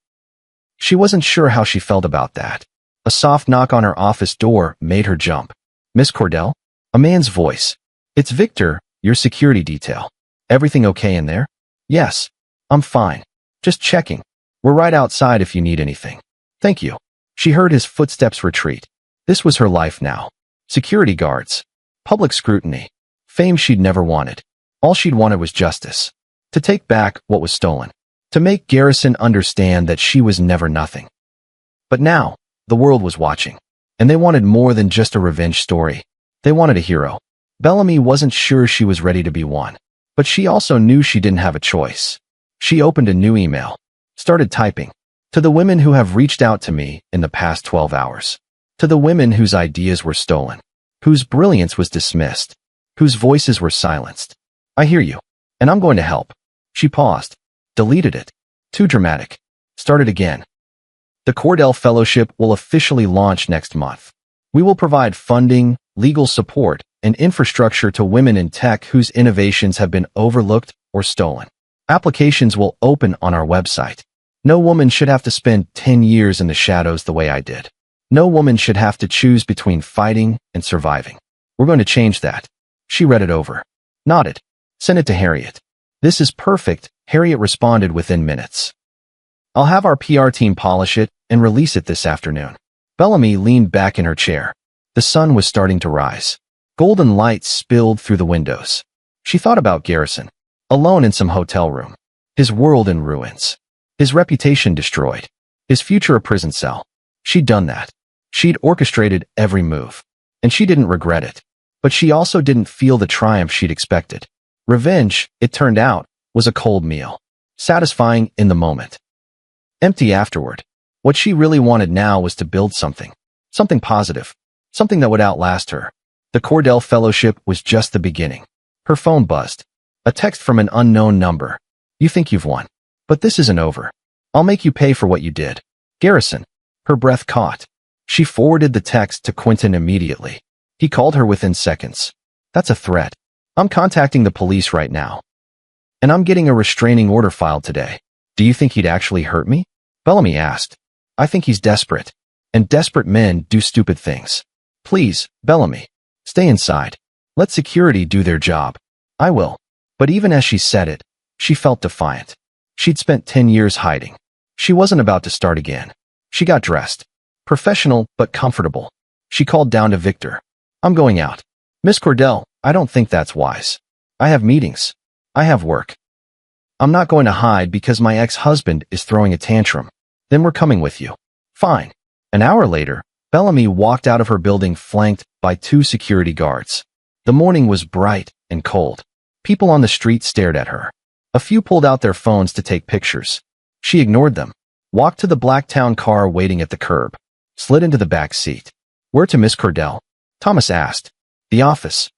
She wasn't sure how she felt about that. A soft knock on her office door made her jump. Miss Cordell? A man's voice. It's Victor, your security detail. Everything okay in there? Yes. I'm fine. Just checking. We're right outside if you need anything. Thank you. She heard his footsteps retreat. This was her life now. Security guards. Public scrutiny. Fame she'd never wanted. All she'd wanted was justice. To take back what was stolen. To make Garrison understand that she was never nothing. But now, the world was watching. And they wanted more than just a revenge story. They wanted a hero. Bellamy wasn't sure she was ready to be one. But she also knew she didn't have a choice. She opened a new email. Started typing. To the women who have reached out to me in the past 12 hours. To the women whose ideas were stolen. Whose brilliance was dismissed. Whose voices were silenced. I hear you. And I'm going to help. She paused. Deleted it. Too dramatic. Started again. The Cordell Fellowship will officially launch next month. We will provide funding, legal support, and infrastructure to women in tech whose innovations have been overlooked or stolen. Applications will open on our website. No woman should have to spend 10 years in the shadows the way I did. No woman should have to choose between fighting and surviving. We're going to change that. She read it over. Nodded. Send it to Harriet. This is perfect, Harriet responded within minutes. I'll have our PR team polish it and release it this afternoon. Bellamy leaned back in her chair. The sun was starting to rise. Golden light spilled through the windows. She thought about Garrison. Alone in some hotel room. His world in ruins. His reputation destroyed. His future a prison cell. She'd done that. She'd orchestrated every move. And she didn't regret it. But she also didn't feel the triumph she'd expected. Revenge, it turned out, was a cold meal. Satisfying in the moment. Empty afterward. What she really wanted now was to build something. Something positive. Something that would outlast her. The Cordell Fellowship was just the beginning. Her phone buzzed. A text from an unknown number. You think you've won. But this isn't over. I'll make you pay for what you did. Garrison. Her breath caught. She forwarded the text to Quentin immediately. He called her within seconds. That's a threat. I'm contacting the police right now. And I'm getting a restraining order filed today. Do you think he'd actually hurt me? Bellamy asked. I think he's desperate. And desperate men do stupid things. Please, Bellamy. Stay inside. Let security do their job. I will. But even as she said it, she felt defiant. She'd spent 10 years hiding. She wasn't about to start again. She got dressed. Professional, but comfortable. She called down to Victor. I'm going out. Miss Cordell, I don't think that's wise. I have meetings. I have work. I'm not going to hide because my ex-husband is throwing a tantrum. Then we're coming with you. Fine. An hour later, Bellamy walked out of her building flanked by 2 security guards. The morning was bright and cold. People on the street stared at her. A few pulled out their phones to take pictures. She ignored them. Walked to the Blacktown car waiting at the curb. Slid into the back seat. Where to, Miss Cordell? Thomas asked. The office.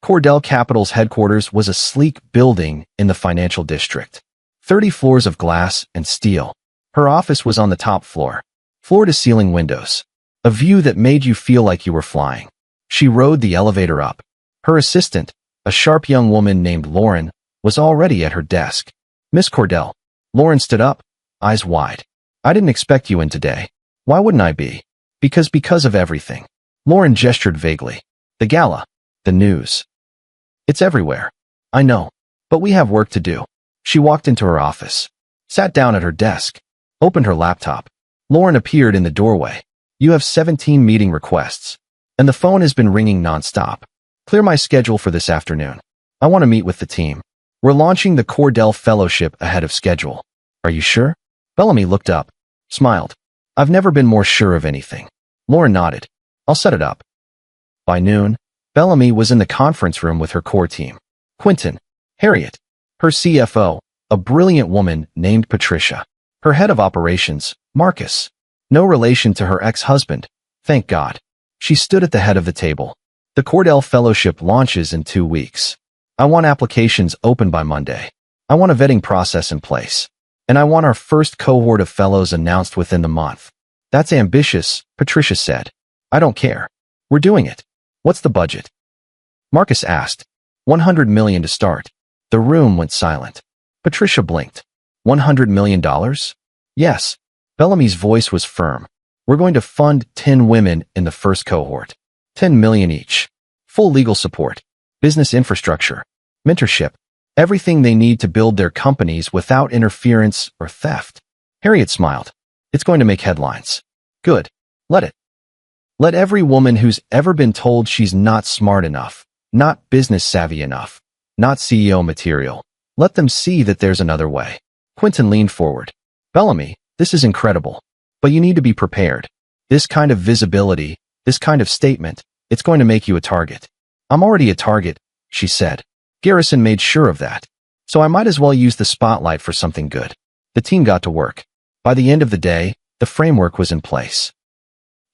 Cordell Capital's headquarters was a sleek building in the financial district. 30 floors of glass and steel. Her office was on the top floor. Floor-to-ceiling windows. A view that made you feel like you were flying. She rode the elevator up. Her assistant, a sharp young woman named Lauren, was already at her desk. "Miss Cordell." Lauren stood up, eyes wide. "I didn't expect you in today." "Why wouldn't I be?" Because of everything." Lauren gestured vaguely. "The gala. The news. It's everywhere." "I know. But we have work to do." She walked into her office. Sat down at her desk. Opened her laptop. Lauren appeared in the doorway. "You have 17 meeting requests. And the phone has been ringing nonstop. Clear my schedule for this afternoon. I want to meet with the team. We're launching the Cordell Fellowship ahead of schedule." "Are you sure?" Bellamy looked up, smiled. "I've never been more sure of anything." Lauren nodded. "I'll set it up." By noon, Bellamy was in the conference room with her core team. Quentin, Harriet, her CFO, a brilliant woman named Patricia, her head of operations, Marcus. No relation to her ex-husband, thank God. She stood at the head of the table. "The Cordell Fellowship launches in 2 weeks. I want applications open by Monday. I want a vetting process in place. And I want our first cohort of fellows announced within the month." "That's ambitious," Patricia said. "I don't care. We're doing it." "What's the budget?" Marcus asked. $100 million to start." The room went silent. Patricia blinked. $100 million? "Yes." Bellamy's voice was firm. "We're going to fund 10 women in the first cohort. 10 million each. Full legal support. Business infrastructure. Mentorship. Everything they need to build their companies without interference or theft." Harriet smiled. "It's going to make headlines." "Good. Let it. Let every woman who's ever been told she's not smart enough, not business savvy enough, not CEO material, let them see that there's another way." Quentin leaned forward. "Bellamy, this is incredible. But you need to be prepared. This kind of visibility, this kind of statement, it's going to make you a target." "I'm already a target," she said. "Garrison made sure of that. So I might as well use the spotlight for something good." The team got to work. By the end of the day, the framework was in place.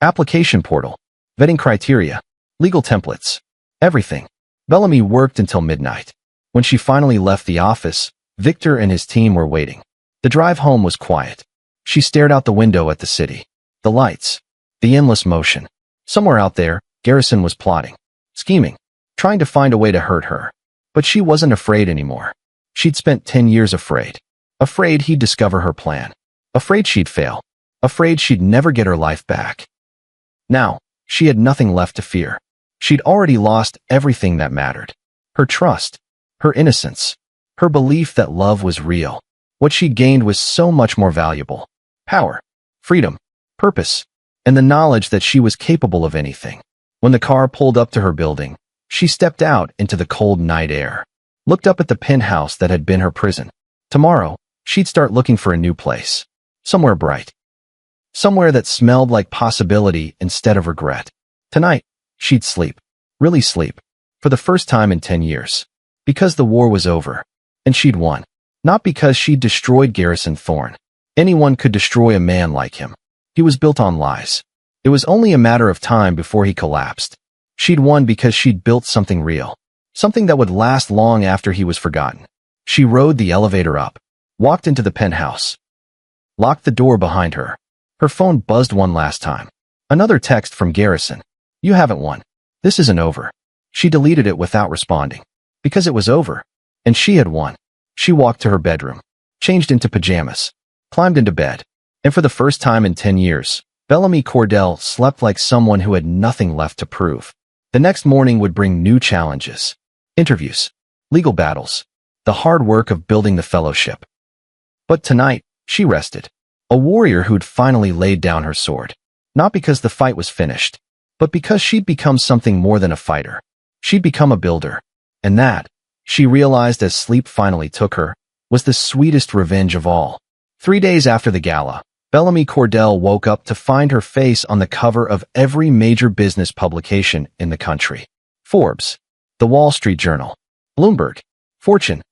Application portal, vetting criteria, legal templates, everything. Bellamy worked until midnight. When she finally left the office, Victor and his team were waiting. The drive home was quiet. She stared out the window at the city. The lights. The endless motion. Somewhere out there, Garrison was plotting, scheming, trying to find a way to hurt her. But she wasn't afraid anymore. She'd spent 10 years afraid. Afraid he'd discover her plan. Afraid she'd fail. Afraid she'd never get her life back. Now, she had nothing left to fear. She'd already lost everything that mattered. Her trust. Her innocence. Her belief that love was real. What she'd gained was so much more valuable. Power. Freedom. Purpose. And the knowledge that she was capable of anything. When the car pulled up to her building, she stepped out into the cold night air. Looked up at the penthouse that had been her prison. Tomorrow, she'd start looking for a new place. Somewhere bright. Somewhere that smelled like possibility instead of regret. Tonight, she'd sleep. Really sleep. For the first time in 10 years. Because the war was over. And she'd won. Not because she'd destroyed Garrison Thorne. Anyone could destroy a man like him. He was built on lies. It was only a matter of time before he collapsed. She'd won because she'd built something real. Something that would last long after he was forgotten. She rode the elevator up. Walked into the penthouse. Locked the door behind her. Her phone buzzed one last time. Another text from Garrison. "You haven't won. This isn't over." She deleted it without responding. Because it was over. And she had won. She walked to her bedroom. Changed into pajamas. Climbed into bed. And for the first time in 10 years, Bellamy Cordell slept like someone who had nothing left to prove. The next morning would bring new challenges. Interviews. Legal battles. The hard work of building the fellowship. But tonight, she rested. A warrior who'd finally laid down her sword. Not because the fight was finished, but because she'd become something more than a fighter. She'd become a builder. And that, she realized as sleep finally took her, was the sweetest revenge of all. 3 days after the gala, Bellamy Cordell woke up to find her face on the cover of every major business publication in the country. Forbes, The Wall Street Journal, Bloomberg, Fortune.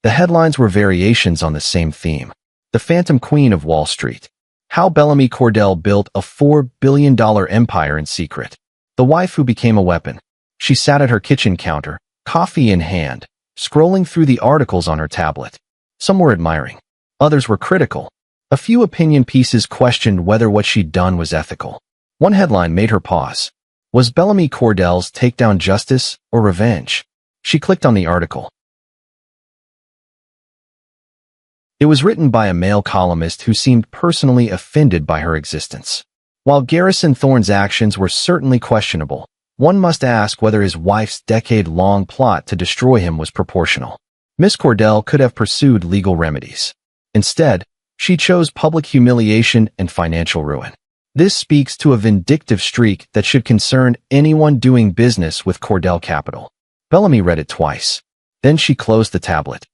The headlines were variations on the same theme. The Phantom Queen of Wall Street. How Bellamy Cordell built a $4 billion empire in secret. The wife who became a weapon. She sat at her kitchen counter, coffee in hand, scrolling through the articles on her tablet. Some were admiring. Others were critical. A few opinion pieces questioned whether what she'd done was ethical. One headline made her pause. Was Bellamy Cordell's takedown justice or revenge? She clicked on the article. It was written by a male columnist who seemed personally offended by her existence. While Garrison Thorne's actions were certainly questionable, one must ask whether his wife's decade-long plot to destroy him was proportional. Miss Cordell could have pursued legal remedies. Instead, she chose public humiliation and financial ruin. This speaks to a vindictive streak that should concern anyone doing business with Cordell Capital. Bellamy read it twice. Then she closed the tablet.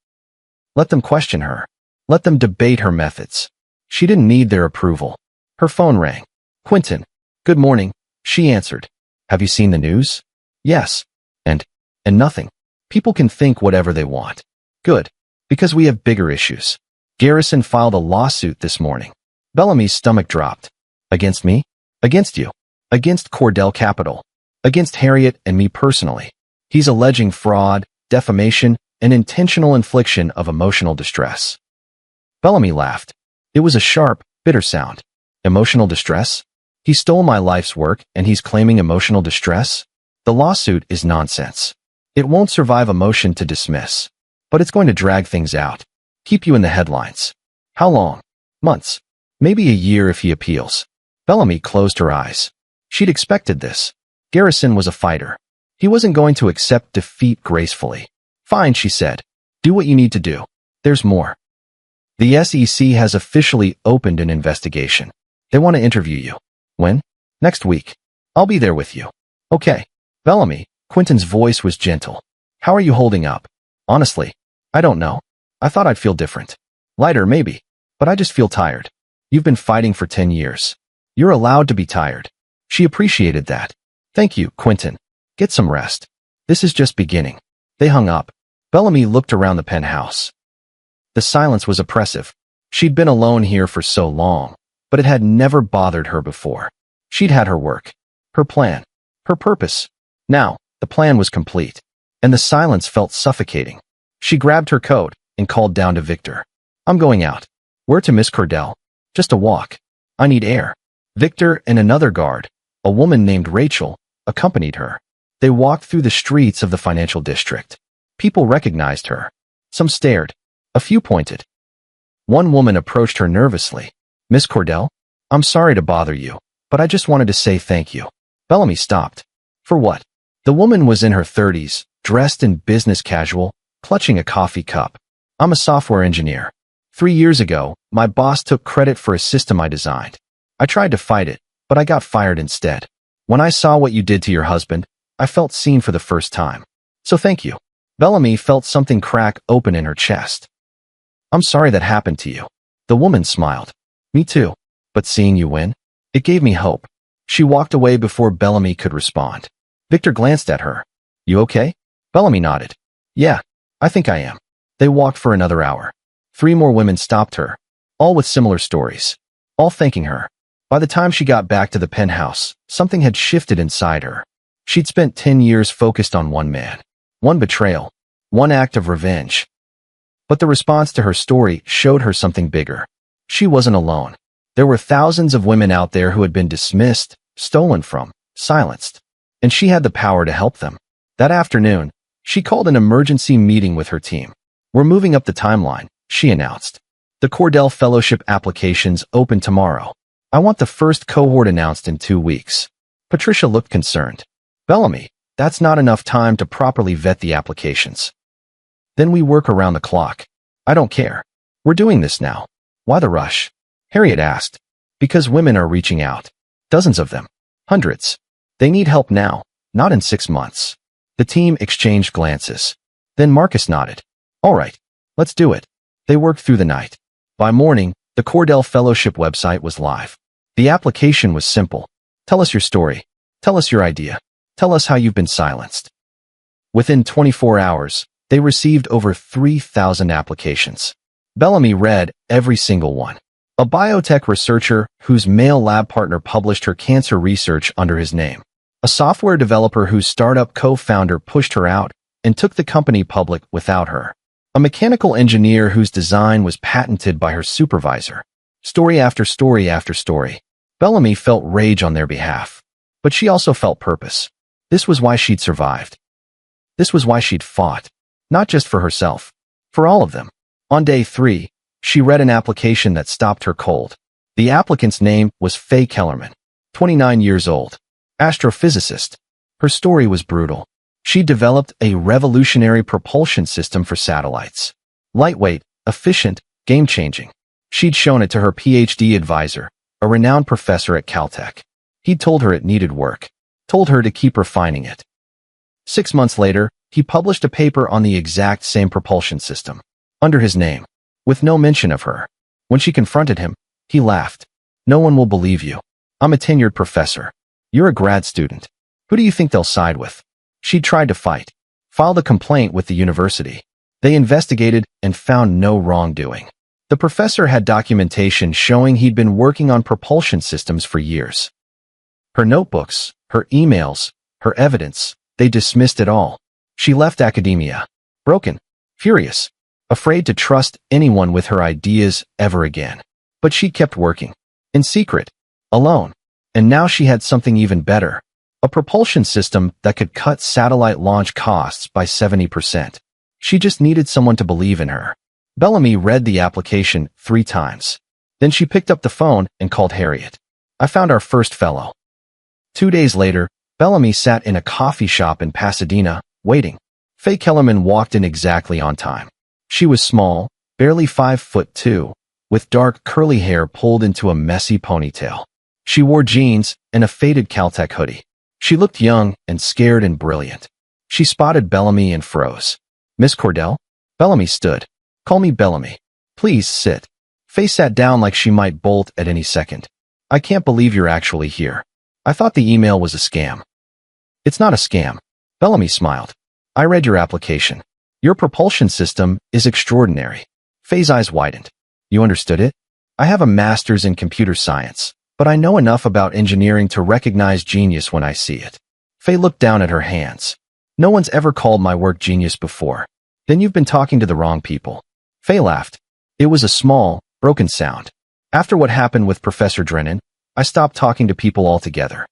Let them question her. Let them debate her methods. She didn't need their approval. Her phone rang. Quentin. Good morning, she answered. Have you seen the news? Yes. And nothing. People can think whatever they want. Good. Because we have bigger issues. Garrison filed a lawsuit this morning. Bellamy's stomach dropped. Against me? Against you. Against Cordell Capital. Against Harriet and me personally. He's alleging fraud, defamation, and intentional infliction of emotional distress. Bellamy laughed. It was a sharp, bitter sound. Emotional distress? He stole my life's work and he's claiming emotional distress? The lawsuit is nonsense. It won't survive a motion to dismiss. But it's going to drag things out. Keep you in the headlines. How long? Months. Maybe a year if he appeals. Bellamy closed her eyes. She'd expected this. Garrison was a fighter. He wasn't going to accept defeat gracefully. Fine, she said. Do what you need to do. There's more. The SEC has officially opened an investigation. They want to interview you. When? Next week. I'll be there with you. Okay. Bellamy, Quentin's voice was gentle. How are you holding up? Honestly, I don't know. I thought I'd feel different. Lighter, maybe. But I just feel tired. You've been fighting for 10 years. You're allowed to be tired. She appreciated that. Thank you, Quentin. Get some rest. This is just beginning. They hung up. Bellamy looked around the penthouse. The silence was oppressive. She'd been alone here for so long, but it had never bothered her before. She'd had her work, her plan, her purpose. Now, the plan was complete, and the silence felt suffocating. She grabbed her coat and called down to Victor. I'm going out. Where to, Miss Cordell? Just a walk. I need air. Victor and another guard, a woman named Rachel, accompanied her. They walked through the streets of the financial district. People recognized her. Some stared. A few pointed. One woman approached her nervously. Miss Cordell? I'm sorry to bother you, but I just wanted to say thank you. Bellamy stopped. For what? The woman was in her 30s, dressed in business casual, clutching a coffee cup. I'm a software engineer. 3 years ago, my boss took credit for a system I designed. I tried to fight it, but I got fired instead. When I saw what you did to your husband, I felt seen for the first time. So thank you. Bellamy felt something crack open in her chest. I'm sorry that happened to you. The woman smiled. Me too. But seeing you win, it gave me hope. She walked away before Bellamy could respond. Victor glanced at her. You okay? Bellamy nodded. Yeah, I think I am. They walked for another hour. 3 more women stopped her, all with similar stories, all thanking her. By the time she got back to the penthouse, something had shifted inside her. She'd spent 10 years focused on one man, one betrayal, one act of revenge. But the response to her story showed her something bigger. She wasn't alone. There were thousands of women out there who had been dismissed, stolen from, silenced. And she had the power to help them. That afternoon, she called an emergency meeting with her team. We're moving up the timeline, she announced. The Cordell Fellowship applications open tomorrow. I want the first cohort announced in 2 weeks. Patricia looked concerned. Bellamy, that's not enough time to properly vet the applications. Then we work around the clock. I don't care. We're doing this now. Why the rush? Harriet asked. Because women are reaching out. Dozens of them. Hundreds. They need help now, not in 6 months. The team exchanged glances. Then Marcus nodded. All right, let's do it. They worked through the night. By morning, the Cordell Fellowship website was live. The application was simple. Tell us your story. Tell us your idea. Tell us how you've been silenced. Within 24 hours, they received over 3,000 applications. Bellamy read every single one. A biotech researcher whose male lab partner published her cancer research under his name. A software developer whose startup co-founder pushed her out and took the company public without her. A mechanical engineer whose design was patented by her supervisor. Story after story after story. Bellamy felt rage on their behalf. But she also felt purpose. This was why she'd survived. This was why she'd fought. Not just for herself. For all of them. On day 3, she read an application that stopped her cold. The applicant's name was Faye Kellerman, 29 years old. Astrophysicist. Her story was brutal. She developed a revolutionary propulsion system for satellites. Lightweight, efficient, game-changing. She'd shown it to her PhD advisor, a renowned professor at Caltech. He'd told her it needed work. Told her to keep refining it. 6 months later, he published a paper on the exact same propulsion system. Under his name. With no mention of her. When she confronted him, he laughed. No one will believe you. I'm a tenured professor. You're a grad student. Who do you think they'll side with? She tried to fight. Filed a complaint with the university. They investigated and found no wrongdoing. The professor had documentation showing he'd been working on propulsion systems for years. Her notebooks, her emails, her evidence, they dismissed it all. She left academia. Broken. Furious. Afraid to trust anyone with her ideas ever again. But she kept working. In secret. Alone. And now she had something even better. A propulsion system that could cut satellite launch costs by 70%. She just needed someone to believe in her. Bellamy read the application 3 times. Then she picked up the phone and called Harriet. I found our first fellow. 2 days later, Bellamy sat in a coffee shop in Pasadena, waiting. Faye Kellerman walked in exactly on time. She was small, barely 5'2", with dark curly hair pulled into a messy ponytail. She wore jeans and a faded Caltech hoodie. She looked young and scared and brilliant. She spotted Bellamy and froze. Miss Cordell? Bellamy stood. Call me Bellamy. Please sit. Faye sat down like she might bolt at any second. I can't believe you're actually here. I thought the email was a scam. It's not a scam. Bellamy smiled. I read your application. Your propulsion system is extraordinary. Faye's eyes widened. You understood it? I have a master's in computer science, but I know enough about engineering to recognize genius when I see it. Faye looked down at her hands. No one's ever called my work genius before. Then you've been talking to the wrong people. Faye laughed. It was a small, broken sound. After what happened with Professor Drennan, I stopped talking to people altogether.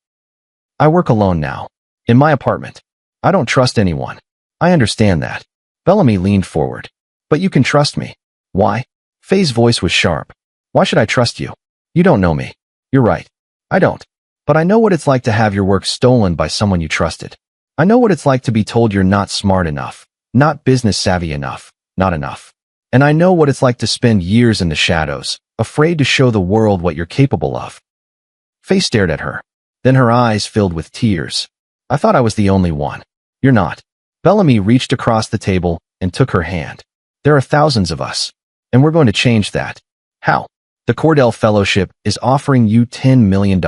I work alone now. In my apartment. I don't trust anyone. I understand that. Bellamy leaned forward. But you can trust me. Why? Faye's voice was sharp. Why should I trust you? You don't know me. You're right. I don't. But I know what it's like to have your work stolen by someone you trusted. I know what it's like to be told you're not smart enough, not business savvy enough, not enough. And I know what it's like to spend years in the shadows, afraid to show the world what you're capable of. Faye stared at her. Then her eyes filled with tears. I thought I was the only one. You're not. Bellamy reached across the table and took her hand. There are thousands of us, and we're going to change that. How? The Cordell Fellowship is offering you $10 million.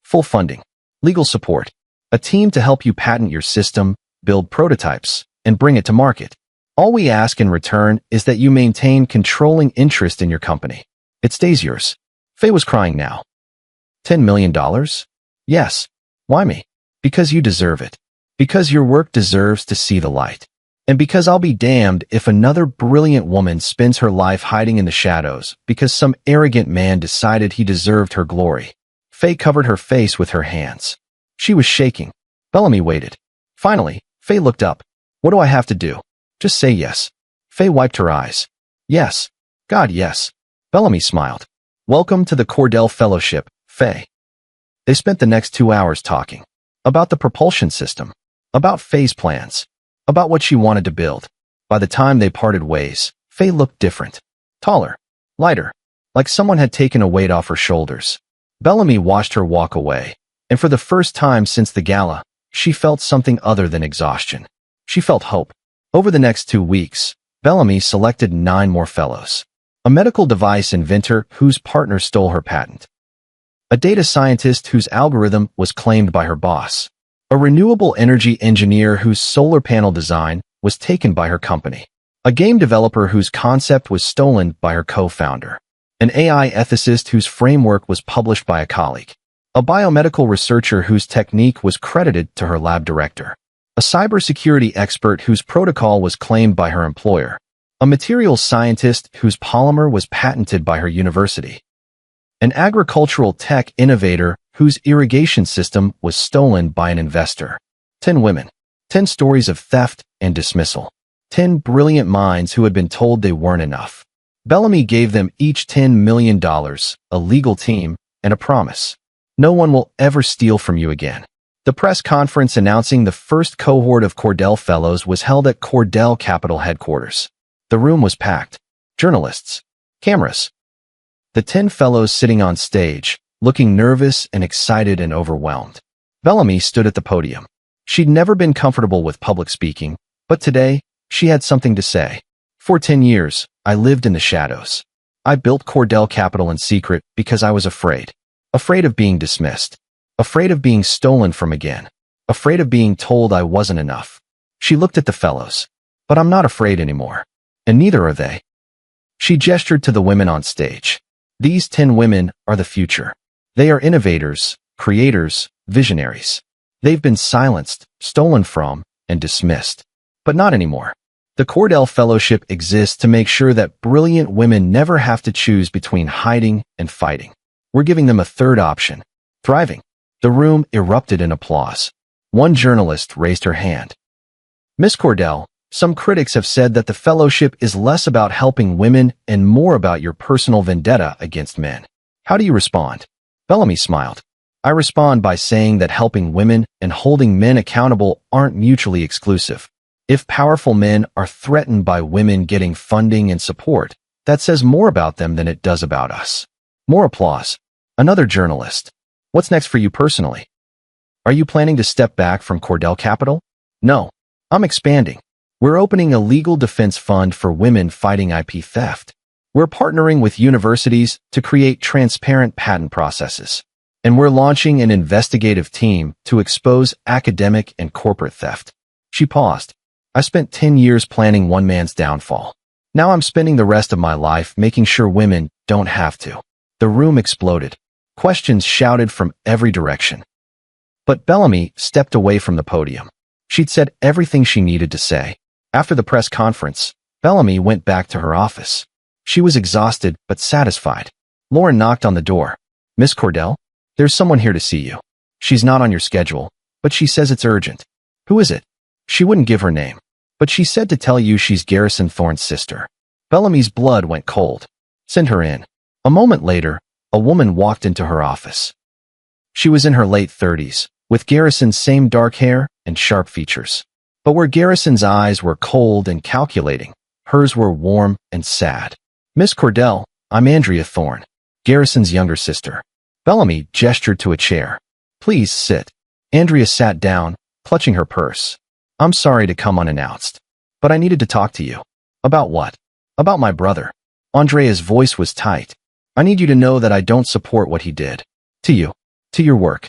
Full funding. Legal support. A team to help you patent your system, build prototypes, and bring it to market. All we ask in return is that you maintain controlling interest in your company. It stays yours. Faye was crying now. $10 million? Yes. Why me? Because you deserve it. Because your work deserves to see the light. And because I'll be damned if another brilliant woman spends her life hiding in the shadows because some arrogant man decided he deserved her glory. Faye covered her face with her hands. She was shaking. Bellamy waited. Finally, Faye looked up. What do I have to do? Just say yes. Faye wiped her eyes. Yes. God, yes. Bellamy smiled. Welcome to the Cordell Fellowship, Faye. They spent the next 2 hours talking. About the propulsion system. About Faye's plans. About what she wanted to build. By the time they parted ways, Faye looked different. Taller. Lighter. Like someone had taken a weight off her shoulders. Bellamy watched her walk away. And for the first time since the gala, she felt something other than exhaustion. She felt hope. Over the next 2 weeks, Bellamy selected 9 more fellows. A medical device inventor whose partner stole her patent. A data scientist whose algorithm was claimed by her boss. A renewable energy engineer whose solar panel design was taken by her company. A game developer whose concept was stolen by her co-founder. An AI ethicist whose framework was published by a colleague. a biomedical researcher whose technique was credited to her lab director, a cybersecurity expert whose protocol was claimed by her employer, a materials scientist whose polymer was patented by her university, an agricultural tech innovator whose irrigation system was stolen by an investor. 10 women, 10 stories of theft and dismissal, 10 brilliant minds who had been told they weren't enough. Bellamy gave them each $10 million, a legal team, and a promise. No one will ever steal from you again. The press conference announcing the first cohort of Cordell Fellows was held at Cordell Capital headquarters. The room was packed. Journalists. Cameras. The 10 fellows sitting on stage, looking nervous and excited and overwhelmed. Bellamy stood at the podium. She'd never been comfortable with public speaking, but today, she had something to say. For 10 years, I lived in the shadows. I built Cordell Capital in secret because I was afraid. Afraid of being dismissed. Afraid of being stolen from again. Afraid of being told I wasn't enough. She looked at the fellows. But I'm not afraid anymore. And neither are they. She gestured to the women on stage. These 10 women are the future. They are innovators, creators, visionaries. They've been silenced, stolen from, and dismissed. But not anymore. The Cordell Fellowship exists to make sure that brilliant women never have to choose between hiding and fighting. We're giving them a third option. Thriving. The room erupted in applause. One journalist raised her hand. Miss Cordell, some critics have said that the fellowship is less about helping women and more about your personal vendetta against men. How do you respond? Bellamy smiled. I respond by saying that helping women and holding men accountable aren't mutually exclusive. If powerful men are threatened by women getting funding and support, that says more about them than it does about us. More applause. Another journalist. What's next for you personally? Are you planning to step back from Cordell Capital? No. I'm expanding. We're opening a legal defense fund for women fighting IP theft. We're partnering with universities to create transparent patent processes. And we're launching an investigative team to expose academic and corporate theft. She paused. I spent 10 years planning one man's downfall. Now I'm spending the rest of my life making sure women don't have to. The room exploded. Questions shouted from every direction. But Bellamy stepped away from the podium. She'd said everything she needed to say. After the press conference, Bellamy went back to her office. She was exhausted but satisfied. Lauren knocked on the door. Miss Cordell, there's someone here to see you. She's not on your schedule, but she says it's urgent. Who is it? She wouldn't give her name, but she said to tell you she's Garrison Thorne's sister. Bellamy's blood went cold. Send her in. A moment later, a woman walked into her office. She was in her late 30s, with Garrison's same dark hair and sharp features. But where Garrison's eyes were cold and calculating, hers were warm and sad. Miss Cordell, I'm Andrea Thorne, Garrison's younger sister. Bellamy gestured to a chair. Please sit. Andrea sat down, clutching her purse. I'm sorry to come unannounced, but I needed to talk to you. About what? About my brother. Andrea's voice was tight. I need you to know that I don't support what he did. To you. To your work.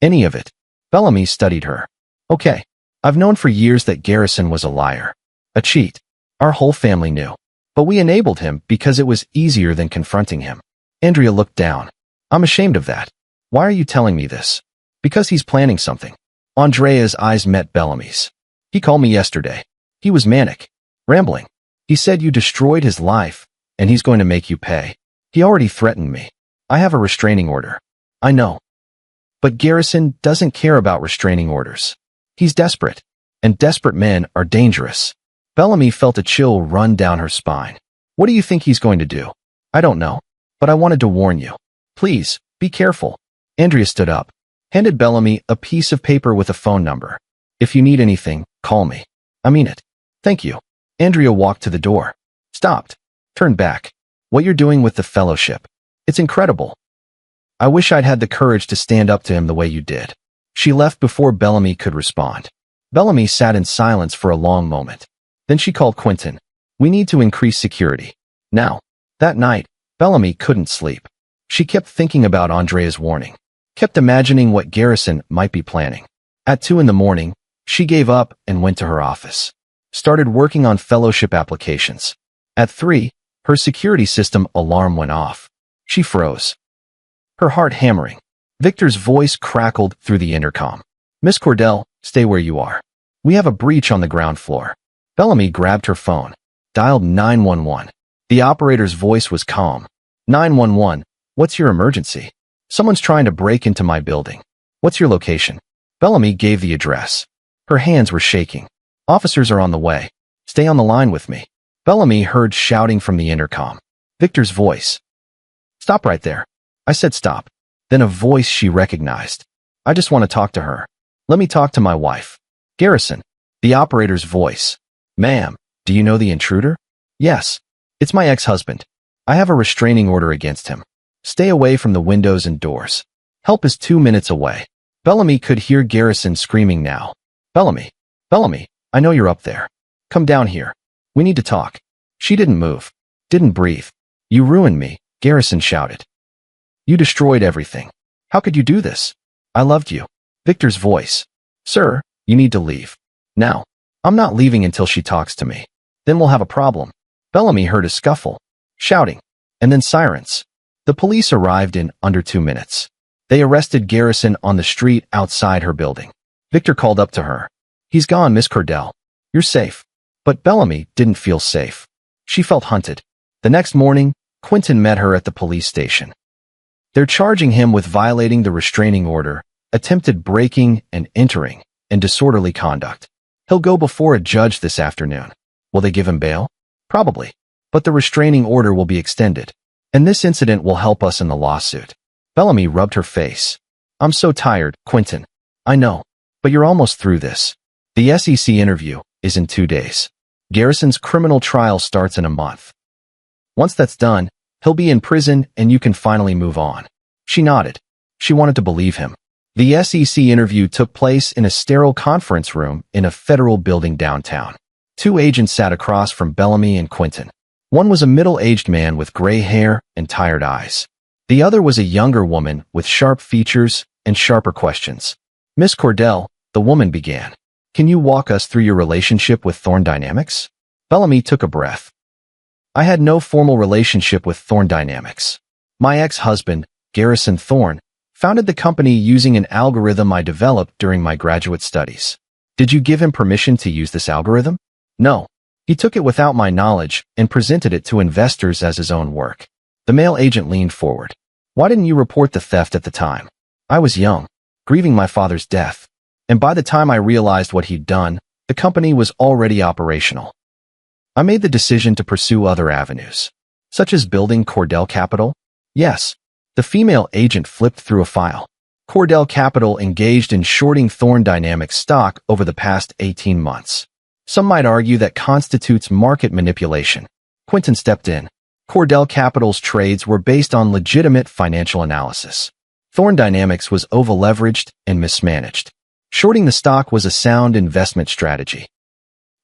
Any of it. Bellamy studied her. Okay. I've known for years that Garrison was a liar. A cheat. Our whole family knew. But we enabled him because it was easier than confronting him. Andrea looked down. I'm ashamed of that. Why are you telling me this? Because he's planning something. Andrea's eyes met Bellamy's. He called me yesterday. He was manic. Rambling. He said you destroyed his life, and he's going to make you pay. He already threatened me. I have a restraining order. I know. But Garrison doesn't care about restraining orders. He's desperate. And desperate men are dangerous. Bellamy felt a chill run down her spine. What do you think he's going to do? I don't know. But I wanted to warn you. Please, be careful. Andrea stood up, handed Bellamy a piece of paper with a phone number. If you need anything, call me. I mean it. Thank you. Andrea walked to the door. Stopped. Turned back. What you're doing with the fellowship. It's incredible. I wish I'd had the courage to stand up to him the way you did. She left before Bellamy could respond. Bellamy sat in silence for a long moment. Then she called Quentin. We need to increase security. Now. That night, Bellamy couldn't sleep. She kept thinking about Andrea's warning. Kept imagining what Garrison might be planning. At 2 a.m, she gave up and went to her office. Started working on fellowship applications. At 3, her security system alarm went off. She froze. Her heart hammering. Victor's voice crackled through the intercom. Miss Cordell, stay where you are. We have a breach on the ground floor. Bellamy grabbed her phone, dialed 911. The operator's voice was calm. 911, what's your emergency? Someone's trying to break into my building. What's your location? Bellamy gave the address. Her hands were shaking. Officers are on the way. Stay on the line with me. Bellamy heard shouting from the intercom. Victor's voice. Stop right there. I said stop. Then a voice she recognized. I just want to talk to her. Let me talk to my wife. Garrison. The operator's voice. Ma'am, do you know the intruder? Yes. It's my ex-husband. I have a restraining order against him. Stay away from the windows and doors. Help is 2 minutes away. Bellamy could hear Garrison screaming now. Bellamy. Bellamy, I know you're up there. Come down here. We need to talk. She didn't move. Didn't breathe. You ruined me, Garrison shouted. You destroyed everything. How could you do this? I loved you. Victor's voice. Sir, you need to leave. Now. I'm not leaving until she talks to me. Then we'll have a problem. Bellamy heard a scuffle, shouting, and then sirens. The police arrived in under 2 minutes. They arrested Garrison on the street outside her building. Victor called up to her. He's gone, Miss Cordell. You're safe. But Bellamy didn't feel safe. She felt hunted. The next morning, Quentin met her at the police station. They're charging him with violating the restraining order, attempted breaking and entering, and disorderly conduct. He'll go before a judge this afternoon. Will they give him bail? Probably. But the restraining order will be extended. And this incident will help us in the lawsuit. Bellamy rubbed her face. I'm so tired, Quentin. I know. But you're almost through this. The SEC interview is in 2 days. Garrison's criminal trial starts in a month. Once that's done, he'll be in prison and you can finally move on. She nodded. She wanted to believe him. The SEC interview took place in a sterile conference room in a federal building downtown. 2 agents sat across from Bellamy and Quentin. One was a middle-aged man with gray hair and tired eyes. The other was a younger woman with sharp features and sharper questions. Miss Cordell, the woman began. Can you walk us through your relationship with Thorn Dynamics? Bellamy took a breath. I had no formal relationship with Thorn Dynamics. My ex-husband, Garrison Thorn, founded the company using an algorithm I developed during my graduate studies. Did you give him permission to use this algorithm? No. He took it without my knowledge and presented it to investors as his own work. The male agent leaned forward. Why didn't you report the theft at the time? I was young, grieving my father's death. And by the time I realized what he'd done, the company was already operational. I made the decision to pursue other avenues, such as building Cordell Capital. Yes. The female agent flipped through a file. Cordell Capital engaged in shorting Thorn Dynamics stock over the past 18 months. Some might argue that constitutes market manipulation. Quentin stepped in. Cordell Capital's trades were based on legitimate financial analysis. Thorn Dynamics was over-leveraged and mismanaged. Shorting the stock was a sound investment strategy.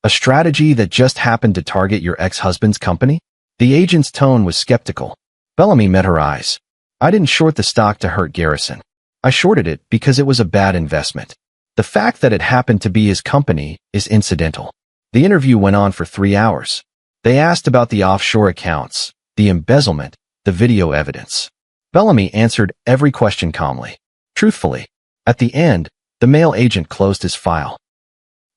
A strategy that just happened to target your ex-husband's company? The agent's tone was skeptical. Bellamy met her eyes. I didn't short the stock to hurt Garrison. I shorted it because it was a bad investment. The fact that it happened to be his company is incidental. The interview went on for 3 hours. They asked about the offshore accounts, the embezzlement, the video evidence. Bellamy answered every question calmly, truthfully. At the end, the male agent closed his file.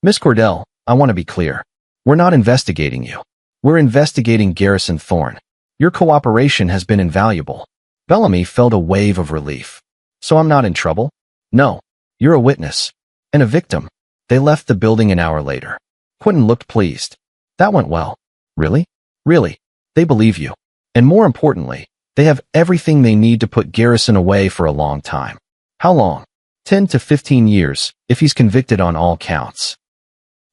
Miss Cordell, I want to be clear. We're not investigating you. We're investigating Garrison Thorn. Your cooperation has been invaluable. Bellamy felt a wave of relief. So I'm not in trouble? No. You're a witness. And a victim. They left the building an hour later. Quentin looked pleased. That went well. Really? Really. They believe you. And more importantly, they have everything they need to put Garrison away for a long time. How long? 10 to 15 years, if he's convicted on all counts.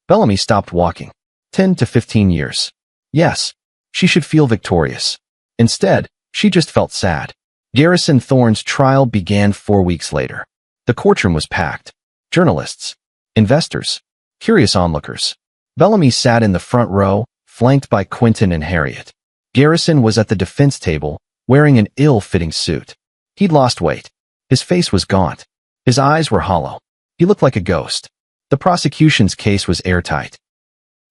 Bellamy stopped walking. 10 to 15 years. Yes. She should feel victorious. Instead, she just felt sad. Garrison Thorn's trial began 4 weeks later. The courtroom was packed. Journalists, investors, curious onlookers. Bellamy sat in the front row, flanked by Quentin and Harriet. Garrison was at the defense table, wearing an ill-fitting suit. He'd lost weight. His face was gaunt. His eyes were hollow. He looked like a ghost. The prosecution's case was airtight.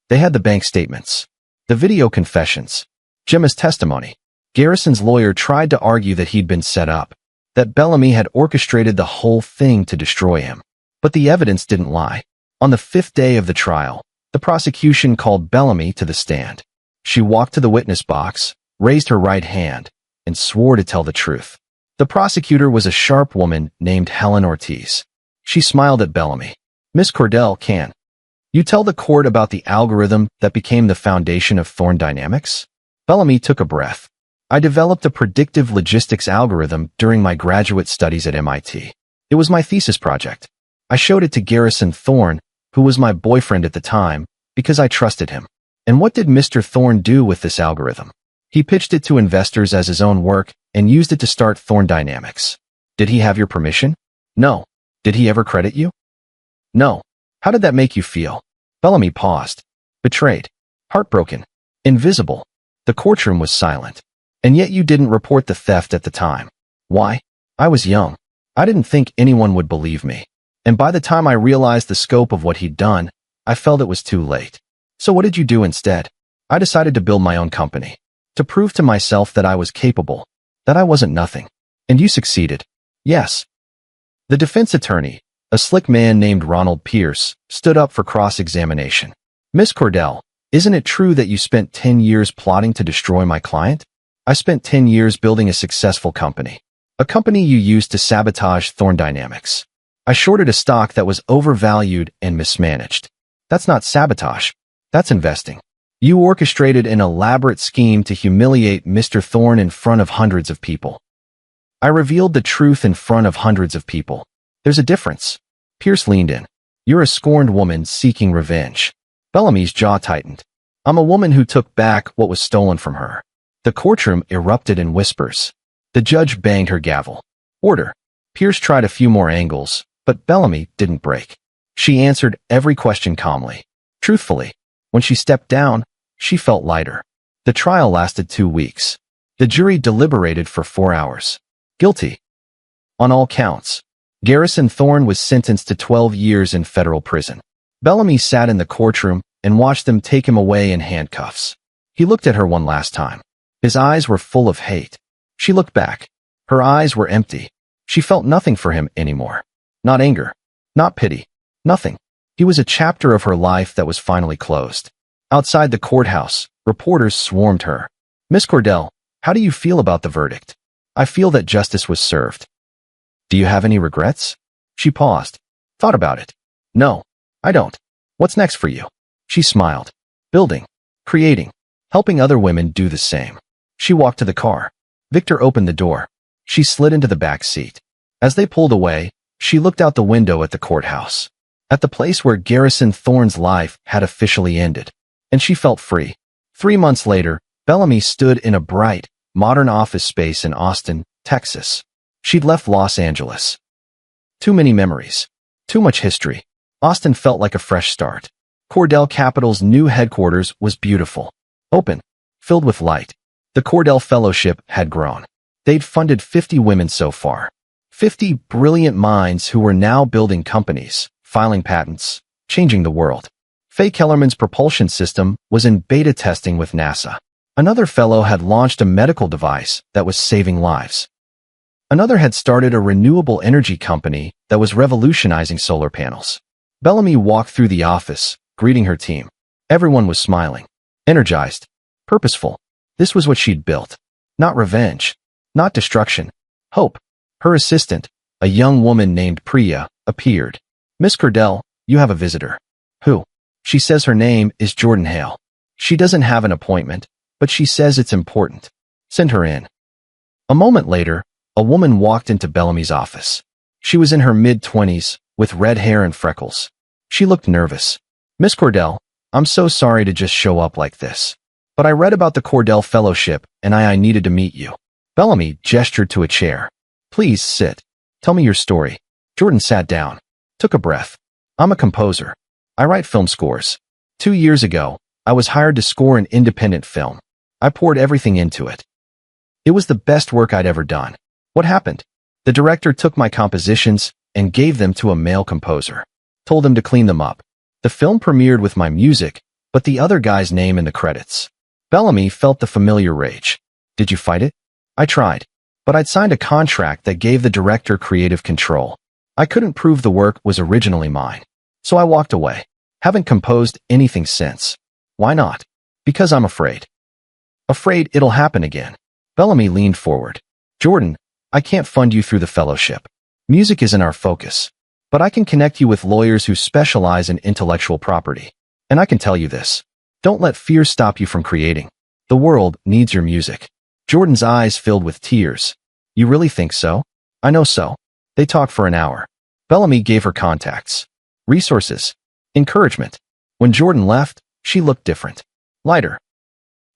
They had the bank statements, the video confessions, Gemma's testimony. Garrison's lawyer tried to argue that he'd been set up. that Bellamy had orchestrated the whole thing to destroy him. But the evidence didn't lie. On the 5th day of the trial, the prosecution called Bellamy to the stand. She walked to the witness box, raised her right hand, and swore to tell the truth. The prosecutor was a sharp woman named Helen Ortiz. She smiled at Bellamy. "Miss Cordell, can you tell the court about the algorithm that became the foundation of Thorne Dynamics?" Bellamy took a breath. "I developed a predictive logistics algorithm during my graduate studies at MIT. It was my thesis project. I showed it to Garrison Thorne, who was my boyfriend at the time, because I trusted him. And what did Mr. Thorne do with this algorithm? He pitched it to investors as his own work and used it to start Thorne Dynamics. Did he have your permission? No. Did he ever credit you? No. How did that make you feel?" Bellamy paused. Betrayed. Heartbroken. Invisible. The courtroom was silent. "And yet you didn't report the theft at the time. Why?" "I was young. I didn't think anyone would believe me. And by the time I realized the scope of what he'd done, I felt it was too late. So what did you do instead?" "I decided to build my own company. To prove to myself that I was capable. That I wasn't nothing." "And you succeeded?" "Yes." The defense attorney, a slick man named Ronald Pierce, stood up for cross-examination. "Miss Cordell, isn't it true that you spent 10 years plotting to destroy my client?" "I spent 10 years building a successful company. A company you used to sabotage Thorne Dynamics. I shorted a stock that was overvalued and mismanaged. That's not sabotage. That's investing. You orchestrated an elaborate scheme to humiliate Mr. Thorne in front of hundreds of people." "I revealed the truth in front of hundreds of people. There's a difference." Pierce leaned in. "You're a scorned woman seeking revenge." Bellamy's jaw tightened. "I'm a woman who took back what was stolen from her." The courtroom erupted in whispers. The judge banged her gavel. "Order." Pierce tried a few more angles, but Bellamy didn't break. She answered every question calmly. Truthfully, when she stepped down, she felt lighter. The trial lasted 2 weeks. The jury deliberated for 4 hours. Guilty. On all counts. Garrison Thorne was sentenced to 12 years in federal prison. Bellamy sat in the courtroom and watched them take him away in handcuffs. He looked at her one last time. His eyes were full of hate. She looked back. Her eyes were empty. She felt nothing for him anymore. Not anger. Not pity. Nothing. He was a chapter of her life that was finally closed. Outside the courthouse, reporters swarmed her. "Miss Cordell, how do you feel about the verdict?" "I feel that justice was served." "Do you have any regrets?" She paused. "Thought about it." "No, I don't." "What's next for you?" She smiled. "Building. Creating. Helping other women do the same." She walked to the car. Victor opened the door. She slid into the back seat. As they pulled away, she looked out the window at the courthouse. At the place where Garrison Thorne's life had officially ended. And she felt free. 3 months later, Bellamy stood in a bright, modern office space in Austin, Texas. She'd left Los Angeles. Too many memories. Too much history. Austin felt like a fresh start. Cordell Capital's new headquarters was beautiful. Open. Filled with light. The Cordell Fellowship had grown. They'd funded 50 women so far. 50 brilliant minds who were now building companies, filing patents, changing the world. Faye Kellerman's propulsion system was in beta testing with NASA. Another fellow had launched a medical device that was saving lives. Another had started a renewable energy company that was revolutionizing solar panels. Bellamy walked through the office, greeting her team. Everyone was smiling, energized, purposeful. This was what she'd built. Not revenge, not destruction, hope. Her assistant, a young woman named Priya, appeared. "Miss Cordell, you have a visitor." "Who?" She says her name is Jordan Hale. She doesn't have an appointment, but she says it's important. Send her in. A moment later, a woman walked into Bellamy's office. She was in her mid-20s, with red hair and freckles. She looked nervous. "Miss Cordell, I'm so sorry to just show up like this. But I read about the Cordell Fellowship and I needed to meet you." Bellamy gestured to a chair. "Please sit. Tell me your story." Jordan sat down, took a breath. "I'm a composer. I write film scores. 2 years ago, I was hired to score an independent film. I poured everything into it. It was the best work I'd ever done. What happened? The director took my compositions and gave them to a male composer. Told him to clean them up. The film premiered with my music, but the other guy's name in the credits." Bellamy felt the familiar rage. "Did you fight it?" "I tried. but I'd signed a contract that gave the director creative control. I couldn't prove the work was originally mine. So I walked away. Haven't composed anything since. Why not? Because I'm afraid. Afraid it'll happen again. Bellamy leaned forward. Jordan, I can't fund you through the fellowship. Music isn't our focus. But I can connect you with lawyers who specialize in intellectual property. And I can tell you this. Don't let fear stop you from creating. The world needs your music. Jordan's eyes filled with tears. You really think so? I know so. They talked for an hour. Bellamy gave her contacts, resources, encouragement. When Jordan left, she looked different, lighter.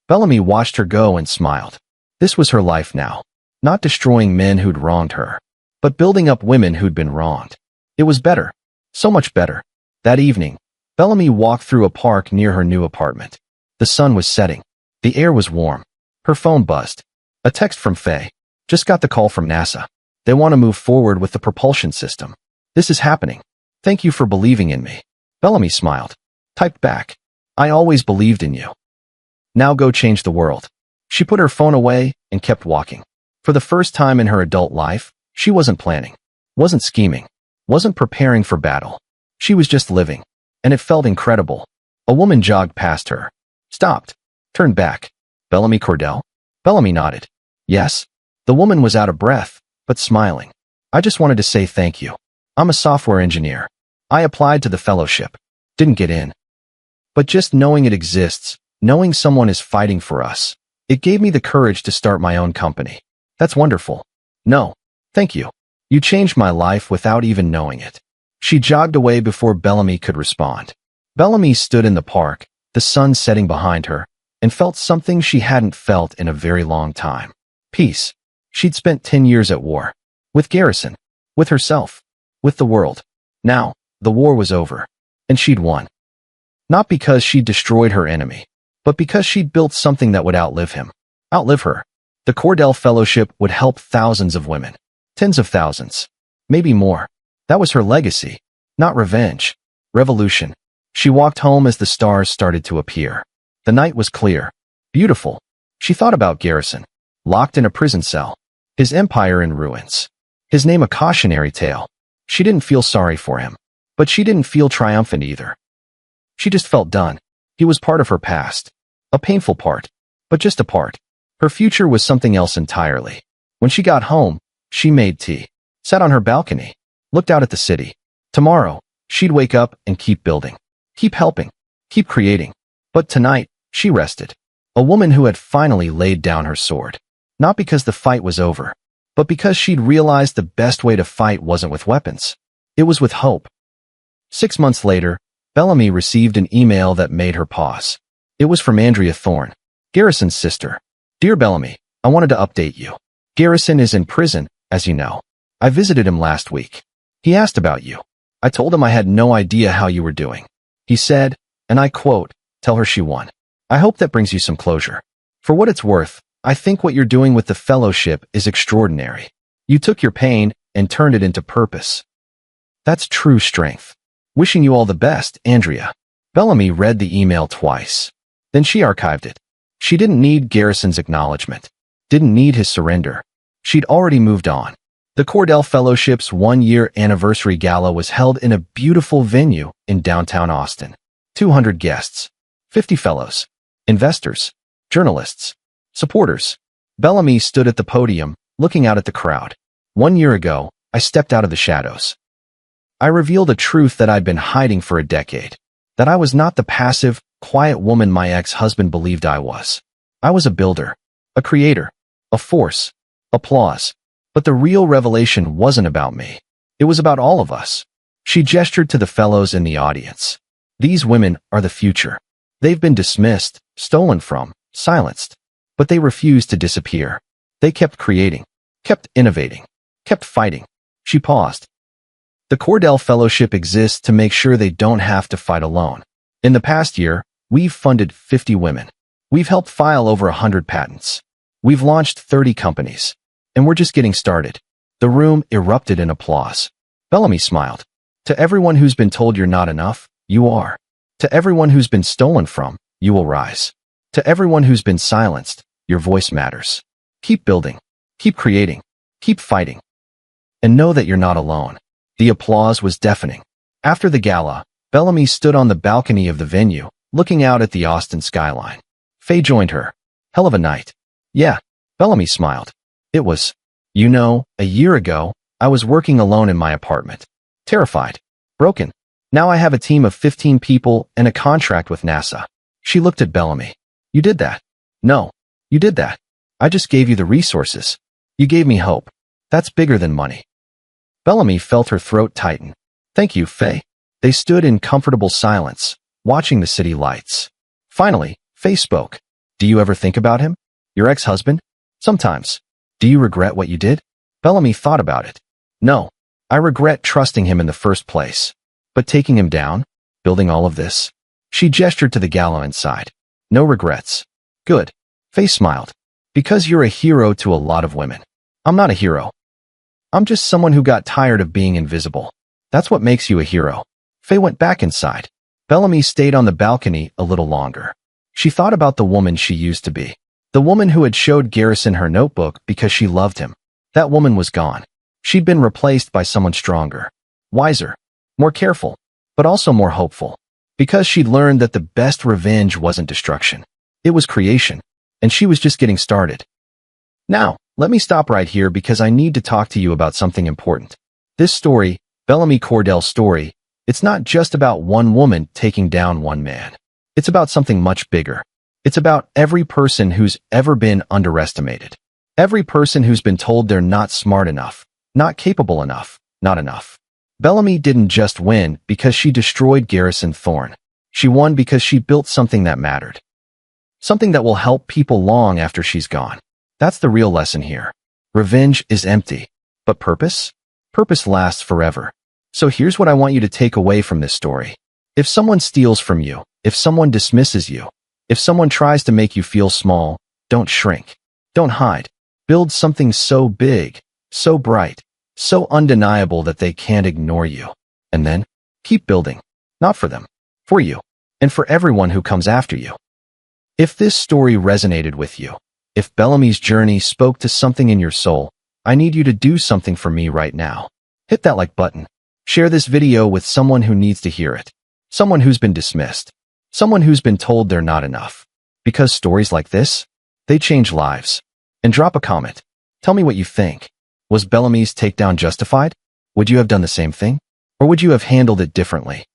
Bellamy watched her go and smiled. This was her life now. Not destroying men who'd wronged her, but building up women who'd been wronged. It was better. So much better. That evening, Bellamy walked through a park near her new apartment. The sun was setting. The air was warm. Her phone buzzed. A text from Faye. Just got the call from NASA. They want to move forward with the propulsion system. This is happening. Thank you for believing in me. Bellamy smiled. Typed back. I always believed in you. Now go change the world. She put her phone away and kept walking. For the first time in her adult life, she wasn't planning, wasn't scheming, wasn't preparing for battle. She was just living, and it felt incredible. A woman jogged past her, stopped, turned back. Bellamy Cordell? Bellamy nodded. Yes. The woman was out of breath, but smiling. I just wanted to say thank you. I'm a software engineer. I applied to the fellowship. Didn't get in. But just knowing it exists, knowing someone is fighting for us, it gave me the courage to start my own company. That's wonderful. No, thank you. You changed my life without even knowing it. She jogged away before Bellamy could respond. Bellamy stood in the park, the sun setting behind her, and felt something she hadn't felt in a very long time. Peace. She'd spent 10 years at war. With Garrison. With herself. With the world. Now, the war was over. And she'd won. Not because she'd destroyed her enemy, but because she'd built something that would outlive him. Outlive her. The Cordell Fellowship would help thousands of women. Tens of thousands. Maybe more. That was her legacy. Not revenge. Revolution. She walked home as the stars started to appear. The night was clear. Beautiful. She thought about Garrison. Locked in a prison cell. His empire in ruins. His name a cautionary tale. She didn't feel sorry for him. But she didn't feel triumphant either. She just felt done. He was part of her past. A painful part. But just a part. Her future was something else entirely. When she got home, she made tea. Sat on her balcony. Looked out at the city. Tomorrow, she'd wake up and keep building. Keep helping. Keep creating. But tonight, she rested. A woman who had finally laid down her sword. Not because the fight was over, but because she'd realized the best way to fight wasn't with weapons. It was with hope. 6 months later, Bellamy received an email that made her pause. It was from Andrea Thorne, Garrison's sister. Dear Bellamy, I wanted to update you. Garrison is in prison, as you know. I visited him last week. He asked about you. I told him I had no idea how you were doing. He said, and I quote, tell her she won. I hope that brings you some closure. For what it's worth, I think what you're doing with the fellowship is extraordinary. You took your pain and turned it into purpose. That's true strength. Wishing you all the best, Andrea. Bellamy read the email twice. Then she archived it. She didn't need Garrison's acknowledgement. Didn't need his surrender. She'd already moved on. The Cordell Fellowship's 1-year anniversary gala was held in a beautiful venue in downtown Austin. 200 guests. 50 fellows. Investors. Journalists. Supporters. Bellamy stood at the podium, looking out at the crowd. 1 year ago, I stepped out of the shadows. I revealed a truth that I'd been hiding for a decade. That I was not the passive, quiet woman my ex-husband believed I was. I was a builder. A creator. A force. Applause. But the real revelation wasn't about me. It was about all of us. She gestured to the fellows in the audience. These women are the future. They've been dismissed, stolen from, silenced. But they refused to disappear. They kept creating, kept innovating, kept fighting. She paused. The Cordell Fellowship exists to make sure they don't have to fight alone. In the past year, we've funded 50 women. We've helped file over 100 patents. We've launched 30 companies. And we're just getting started. The room erupted in applause. Bellamy smiled. To everyone who's been told you're not enough, you are. To everyone who's been stolen from, you will rise. To everyone who's been silenced, your voice matters. Keep building. Keep creating. Keep fighting. And know that you're not alone. The applause was deafening. After the gala, Bellamy stood on the balcony of the venue, looking out at the Austin skyline. Faye joined her. Hell of a night. Yeah, Bellamy smiled. It was. A year ago, I was working alone in my apartment. Terrified. Broken. Now I have a team of 15 people and a contract with NASA. She looked at Bellamy. You did that. No, you did that. I just gave you the resources. You gave me hope. That's bigger than money. Bellamy felt her throat tighten. Thank you, Faye. They stood in comfortable silence, watching the city lights. Finally, Faye spoke. Do you ever think about him? Your ex-husband? Sometimes. Do you regret what you did? Bellamy thought about it. No. I regret trusting him in the first place. But taking him down? Building all of this? She gestured to the gala inside. No regrets. Good. Faye smiled. Because you're a hero to a lot of women. I'm not a hero. I'm just someone who got tired of being invisible. That's what makes you a hero. Faye went back inside. Bellamy stayed on the balcony a little longer. She thought about the woman she used to be. The woman who had showed Garrison her notebook because she loved him. That woman was gone. She'd been replaced by someone stronger, wiser, more careful, but also more hopeful. Because she'd learned that the best revenge wasn't destruction. It was creation. And she was just getting started. Now, let me stop right here because I need to talk to you about something important. This story, Bellamy Cordell's story, it's not just about one woman taking down one man. It's about something much bigger. It's about every person who's ever been underestimated. Every person who's been told they're not smart enough, not capable enough, not enough. Bellamy didn't just win because she destroyed Garrison Thorne. She won because she built something that mattered. Something that will help people long after she's gone. That's the real lesson here. Revenge is empty. But purpose? Purpose lasts forever. So here's what I want you to take away from this story. If someone steals from you, if someone dismisses you, if someone tries to make you feel small, don't shrink. Don't hide. Build something so big, so bright, so undeniable that they can't ignore you. And then, keep building. Not for them, for you, and for everyone who comes after you. If this story resonated with you, if Bellamy's journey spoke to something in your soul, I need you to do something for me right now. Hit that like button. Share this video with someone who needs to hear it. Someone who's been dismissed. Someone who's been told they're not enough. Because stories like this, they change lives. And drop a comment. Tell me what you think. Was Bellamy's takedown justified? Would you have done the same thing? Or would you have handled it differently?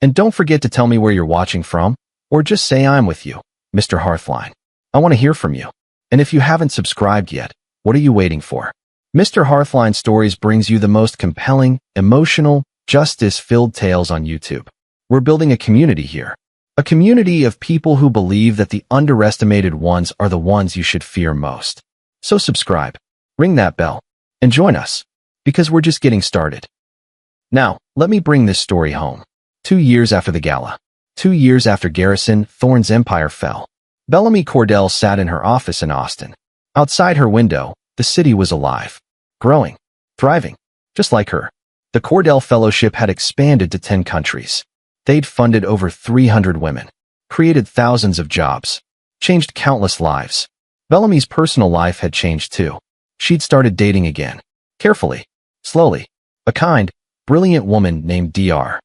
And don't forget to tell me where you're watching from, or just say I'm with you, Mr. Hearthline. I want to hear from you. And if you haven't subscribed yet, what are you waiting for? Mr. Hearthline Stories brings you the most compelling, emotional, justice-filled tales on YouTube. We're building a community here. A community of people who believe that the underestimated ones are the ones you should fear most. So subscribe, ring that bell, and join us, because we're just getting started. Now, let me bring this story home. 2 years after the gala, 2 years after Garrison Thorne's empire fell, Bellamy Cordell sat in her office in Austin. Outside her window, the city was alive, growing, thriving, just like her. The Cordell Fellowship had expanded to 10 countries. They'd funded over 300 women, created thousands of jobs, changed countless lives. Bellamy's personal life had changed too. She'd started dating again, carefully, slowly, a kind, brilliant woman named Dr.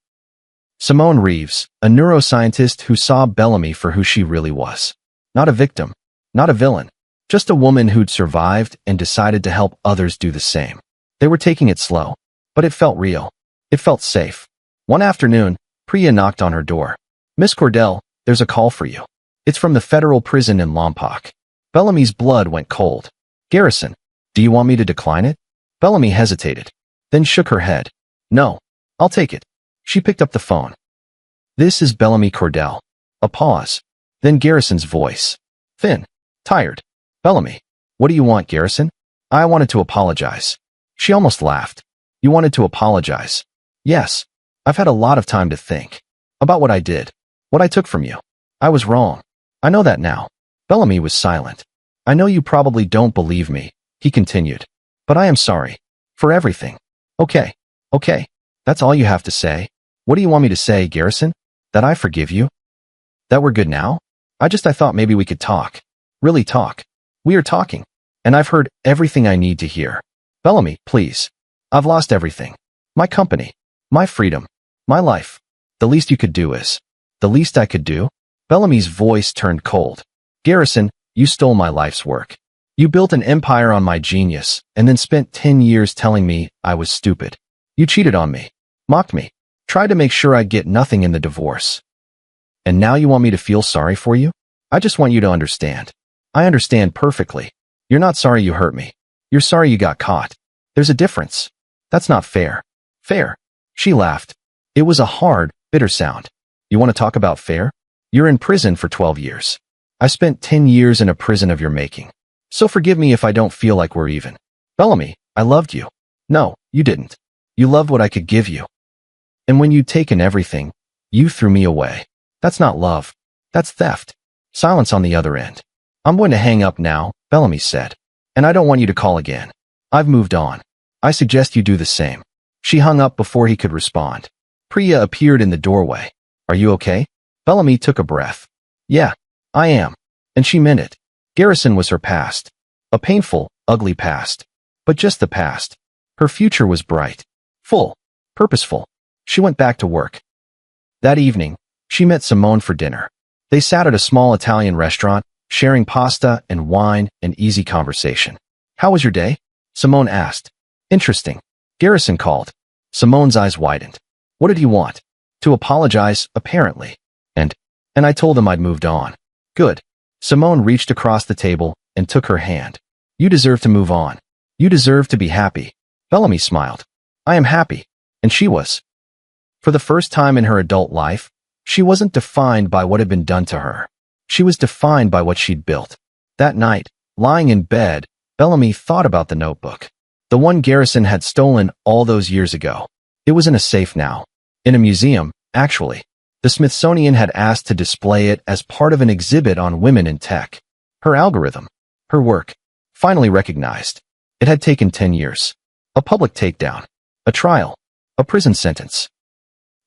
Simone Reeves, a neuroscientist who saw Bellamy for who she really was. Not a victim, not a villain, just a woman who'd survived and decided to help others do the same. They were taking it slow, but it felt real. It felt safe. One afternoon, Priya knocked on her door. Miss Cordell, there's a call for you. It's from the federal prison in Lompoc. Bellamy's blood went cold. Garrison, do you want me to decline it? Bellamy hesitated, then shook her head. No, I'll take it. She picked up the phone. This is Bellamy Cordell. A pause. Then Garrison's voice. Thin. Tired. Bellamy. What do you want, Garrison? I wanted to apologize. She almost laughed. You wanted to apologize? Yes. I've had a lot of time to think. About what I did. What I took from you. I was wrong. I know that now. Bellamy was silent. I know you probably don't believe me, he continued. But I am sorry. For everything. Okay. Okay. That's all you have to say. What do you want me to say, Garrison? That I forgive you? That we're good now? I thought maybe we could talk. Really talk. We are talking. And I've heard everything I need to hear. Bellamy, please. I've lost everything. My company. My freedom. My life. The least you could do is. The least I could do? Bellamy's voice turned cold. Garrison, you stole my life's work. You built an empire on my genius, and then spent 10 years telling me I was stupid. You cheated on me. Mocked me. Tried to make sure I'd get nothing in the divorce. And now you want me to feel sorry for you? I just want you to understand. I understand perfectly. You're not sorry you hurt me. You're sorry you got caught. There's a difference. That's not fair. Fair. She laughed. It was a hard, bitter sound. You want to talk about fair? You're in prison for 12 years. I spent 10 years in a prison of your making. So forgive me if I don't feel like we're even. Bellamy, I loved you. No, you didn't. You loved what I could give you. And when you'd taken everything, you threw me away. That's not love. That's theft. Silence on the other end. I'm going to hang up now, Bellamy said. And I don't want you to call again. I've moved on. I suggest you do the same. She hung up before he could respond. Priya appeared in the doorway. Are you okay? Bellamy took a breath. Yeah, I am. And she meant it. Garrison was her past. A painful, ugly past. But just the past. Her future was bright. Full. Purposeful. She went back to work. That evening, she met Simone for dinner. They sat at a small Italian restaurant, sharing pasta and wine and easy conversation. How was your day? Simone asked. Interesting. Garrison called. Simone's eyes widened. What did he want? To apologize, apparently. And I told him I'd moved on. Good. Simone reached across the table and took her hand. You deserve to move on. You deserve to be happy. Bellamy smiled. I am happy. And she was. For the first time in her adult life, she wasn't defined by what had been done to her. She was defined by what she'd built. That night, lying in bed, Bellamy thought about the notebook. The one Garrison had stolen all those years ago. It was in a safe now. In a museum, actually. The Smithsonian had asked to display it as part of an exhibit on women in tech. Her algorithm. Her work. Finally recognized. It had taken 10 years. A public takedown. A trial. A prison sentence.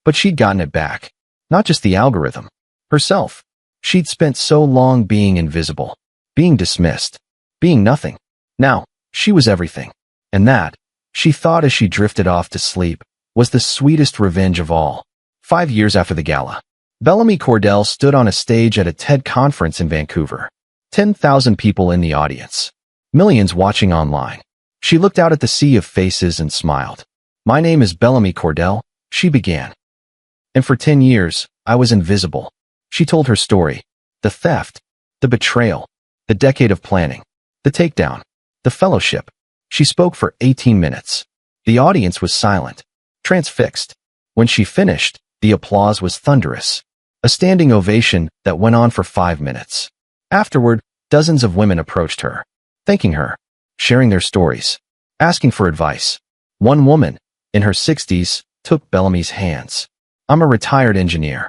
But she'd gotten it back. Not just the algorithm. Herself. She'd spent so long being invisible, being dismissed, being nothing. Now, she was everything. And that, she thought as she drifted off to sleep, was the sweetest revenge of all. 5 years after the gala, Bellamy Cordell stood on a stage at a TED conference in Vancouver. 10,000 people in the audience. Millions watching online. She looked out at the sea of faces and smiled. My name is Bellamy Cordell, she began. And for 10 years, I was invisible. She told her story. The theft, the betrayal, the decade of planning, the takedown, the fellowship. She spoke for 18 minutes. The audience was silent, transfixed. When she finished, the applause was thunderous. A standing ovation that went on for 5 minutes. Afterward, dozens of women approached her, thanking her, sharing their stories, asking for advice. One woman, in her 60s, took Bellamy's hands. I'm a retired engineer.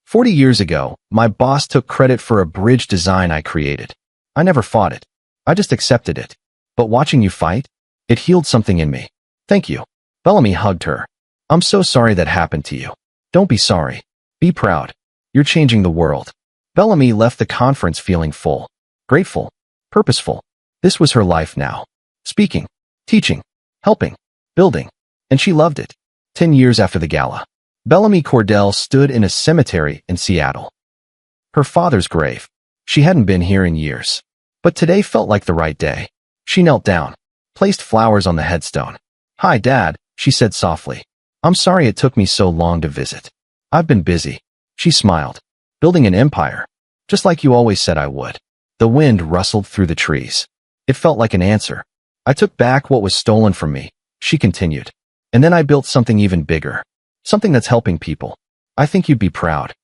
40 years ago, my boss took credit for a bridge design I created. I never fought it. I just accepted it. But watching you fight, it healed something in me. Thank you. Bellamy hugged her. I'm so sorry that happened to you. Don't be sorry. Be proud. You're changing the world. Bellamy left the conference feeling full, grateful, purposeful. This was her life now. Speaking, teaching, helping, building. And she loved it. 10 years after the gala, Bellamy Cordell stood in a cemetery in Seattle. Her father's grave. She hadn't been here in years. But today felt like the right day. She knelt down, placed flowers on the headstone. Hi, Dad, she said softly. I'm sorry it took me so long to visit. I've been busy. She smiled. Building an empire. Just like you always said I would. The wind rustled through the trees. It felt like an answer. I took back what was stolen from me, she continued. And then I built something even bigger. Something that's helping people. I think you'd be proud.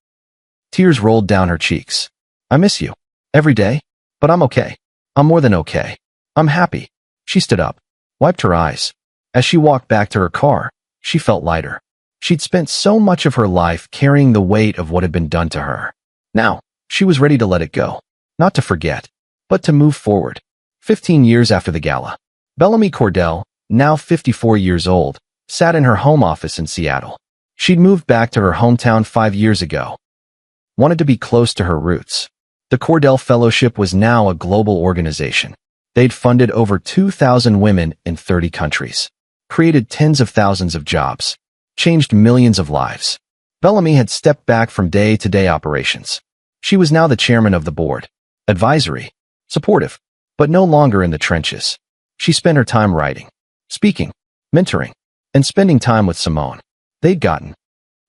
Tears rolled down her cheeks. I miss you. Every day. But I'm okay. I'm more than okay. I'm happy. She stood up, wiped her eyes. As she walked back to her car, she felt lighter. She'd spent so much of her life carrying the weight of what had been done to her. Now, she was ready to let it go. Not to forget, but to move forward. 15 years after the gala, Bellamy Cordell, now 54 years old, sat in her home office in Seattle. She'd moved back to her hometown 5 years ago. Wanted to be close to her roots. The Cordell Fellowship was now a global organization. They'd funded over 2,000 women in 30 countries, created tens of thousands of jobs, changed millions of lives. Bellamy had stepped back from day-to-day operations. She was now the chairman of the board, advisory, supportive, but no longer in the trenches. She spent her time writing, speaking, mentoring, and spending time with Simone. They'd gotten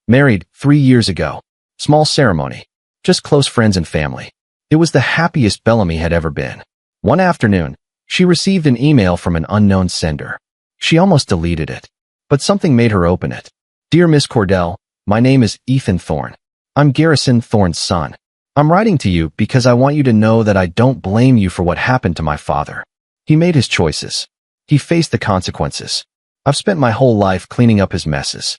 married 3 years ago. Small ceremony, just close friends and family. It was the happiest Bellamy had ever been. One afternoon, she received an email from an unknown sender. She almost deleted it, but something made her open it. Dear Miss Cordell, my name is Ethan Thorne. I'm Garrison Thorne's son. I'm writing to you because I want you to know that I don't blame you for what happened to my father. He made his choices. He faced the consequences. I've spent my whole life cleaning up his messes.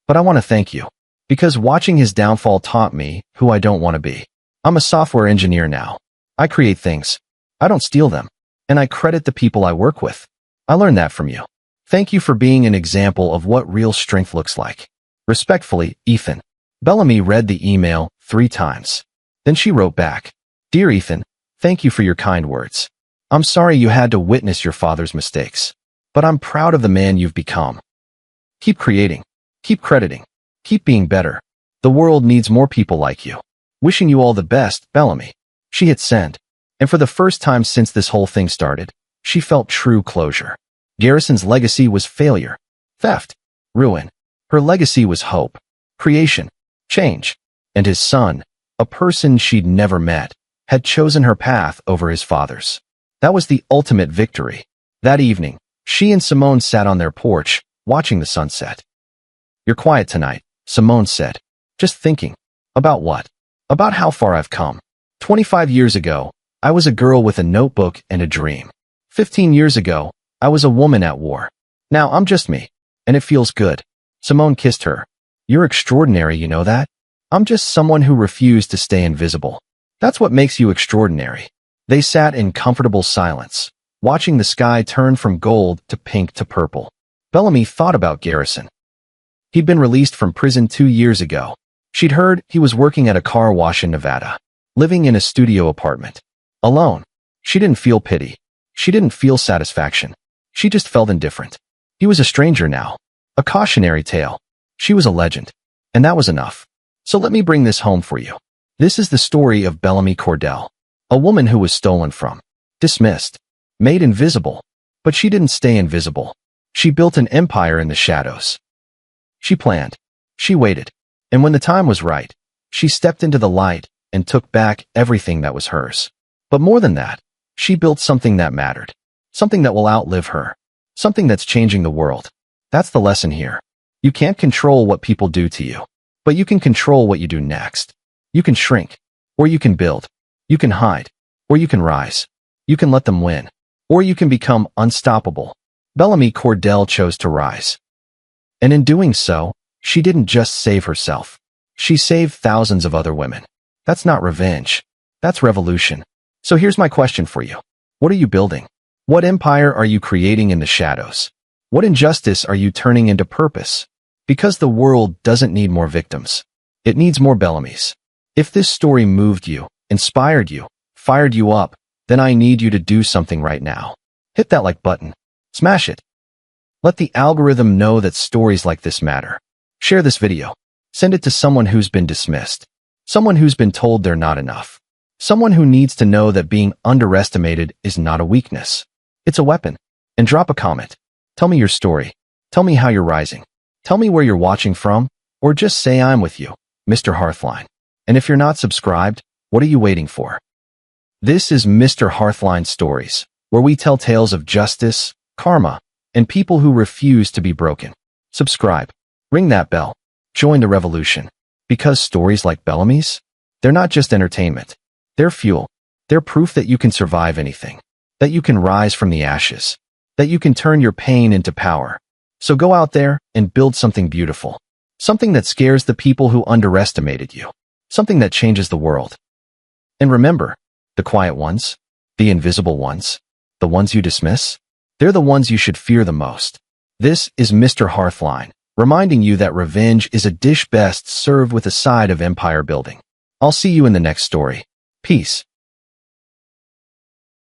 But I want to thank you, because watching his downfall taught me who I don't want to be. I'm a software engineer now. I create things. I don't steal them. And I credit the people I work with. I learned that from you. Thank you for being an example of what real strength looks like. Respectfully, Ethan. Bellamy read the email 3 times. Then she wrote back, Dear Ethan, thank you for your kind words. I'm sorry you had to witness your father's mistakes, but I'm proud of the man you've become. Keep creating, keep crediting, keep being better. The world needs more people like you. Wishing you all the best, Bellamy. She hit send, and for the first time since this whole thing started, she felt true closure. Garrison's legacy was failure, theft, ruin. Her legacy was hope, creation, change. And his son, a person she'd never met, had chosen her path over his father's. That was the ultimate victory. That evening, she and Simone sat on their porch, watching the sunset. You're quiet tonight, Simone said. Just thinking. About what? About how far I've come. 25 years ago, I was a girl with a notebook and a dream. 15 years ago, I was a woman at war. Now I'm just me, and it feels good. Simone kissed her. You're extraordinary, you know that? I'm just someone who refused to stay invisible. That's what makes you extraordinary. They sat in comfortable silence, watching the sky turn from gold to pink to purple. Bellamy thought about Garrison. He'd been released from prison 2 years ago. She'd heard he was working at a car wash in Nevada, living in a studio apartment. Alone. She didn't feel pity. She didn't feel satisfaction. She just felt indifferent. He was a stranger now. A cautionary tale. She was a legend. And that was enough. So let me bring this home for you. This is the story of Bellamy Cordell, a woman who was stolen from, dismissed, made invisible. But she didn't stay invisible. She built an empire in the shadows. She planned. She waited. And when the time was right, she stepped into the light and took back everything that was hers. But more than that, she built something that mattered. Something that will outlive her. Something that's changing the world. That's the lesson here. You can't control what people do to you. But you can control what you do next. You can shrink, or you can build. You can hide, or you can rise. You can let them win, or you can become unstoppable. Bellamy Cordell chose to rise. And in doing so, she didn't just save herself. She saved thousands of other women. That's not revenge. That's revolution. So here's my question for you. What are you building? What empire are you creating in the shadows? What injustice are you turning into purpose? Because the world doesn't need more victims. It needs more Bellamys. If this story moved you, inspired you, fired you up, then I need you to do something right now. Hit that like button. Smash it. Let the algorithm know that stories like this matter. Share this video. Send it to someone who's been dismissed. Someone who's been told they're not enough. Someone who needs to know that being underestimated is not a weakness. It's a weapon. And drop a comment. Tell me your story. Tell me how you're rising. Tell me where you're watching from, or just say I'm with you, Mr. Hearthline. And if you're not subscribed, what are you waiting for? This is Mr. Hearthline Stories, where we tell tales of justice, karma, and people who refuse to be broken. Subscribe. Ring that bell. Join the revolution. Because stories like Bellamy's, they're not just entertainment. They're fuel. They're proof that you can survive anything. That you can rise from the ashes. That you can turn your pain into power. So go out there and build something beautiful. Something that scares the people who underestimated you. Something that changes the world. And remember, the quiet ones, the invisible ones, the ones you dismiss, they're the ones you should fear the most. This is Mr. Hearthline, reminding you that revenge is a dish best served with a side of empire building. I'll see you in the next story. Peace.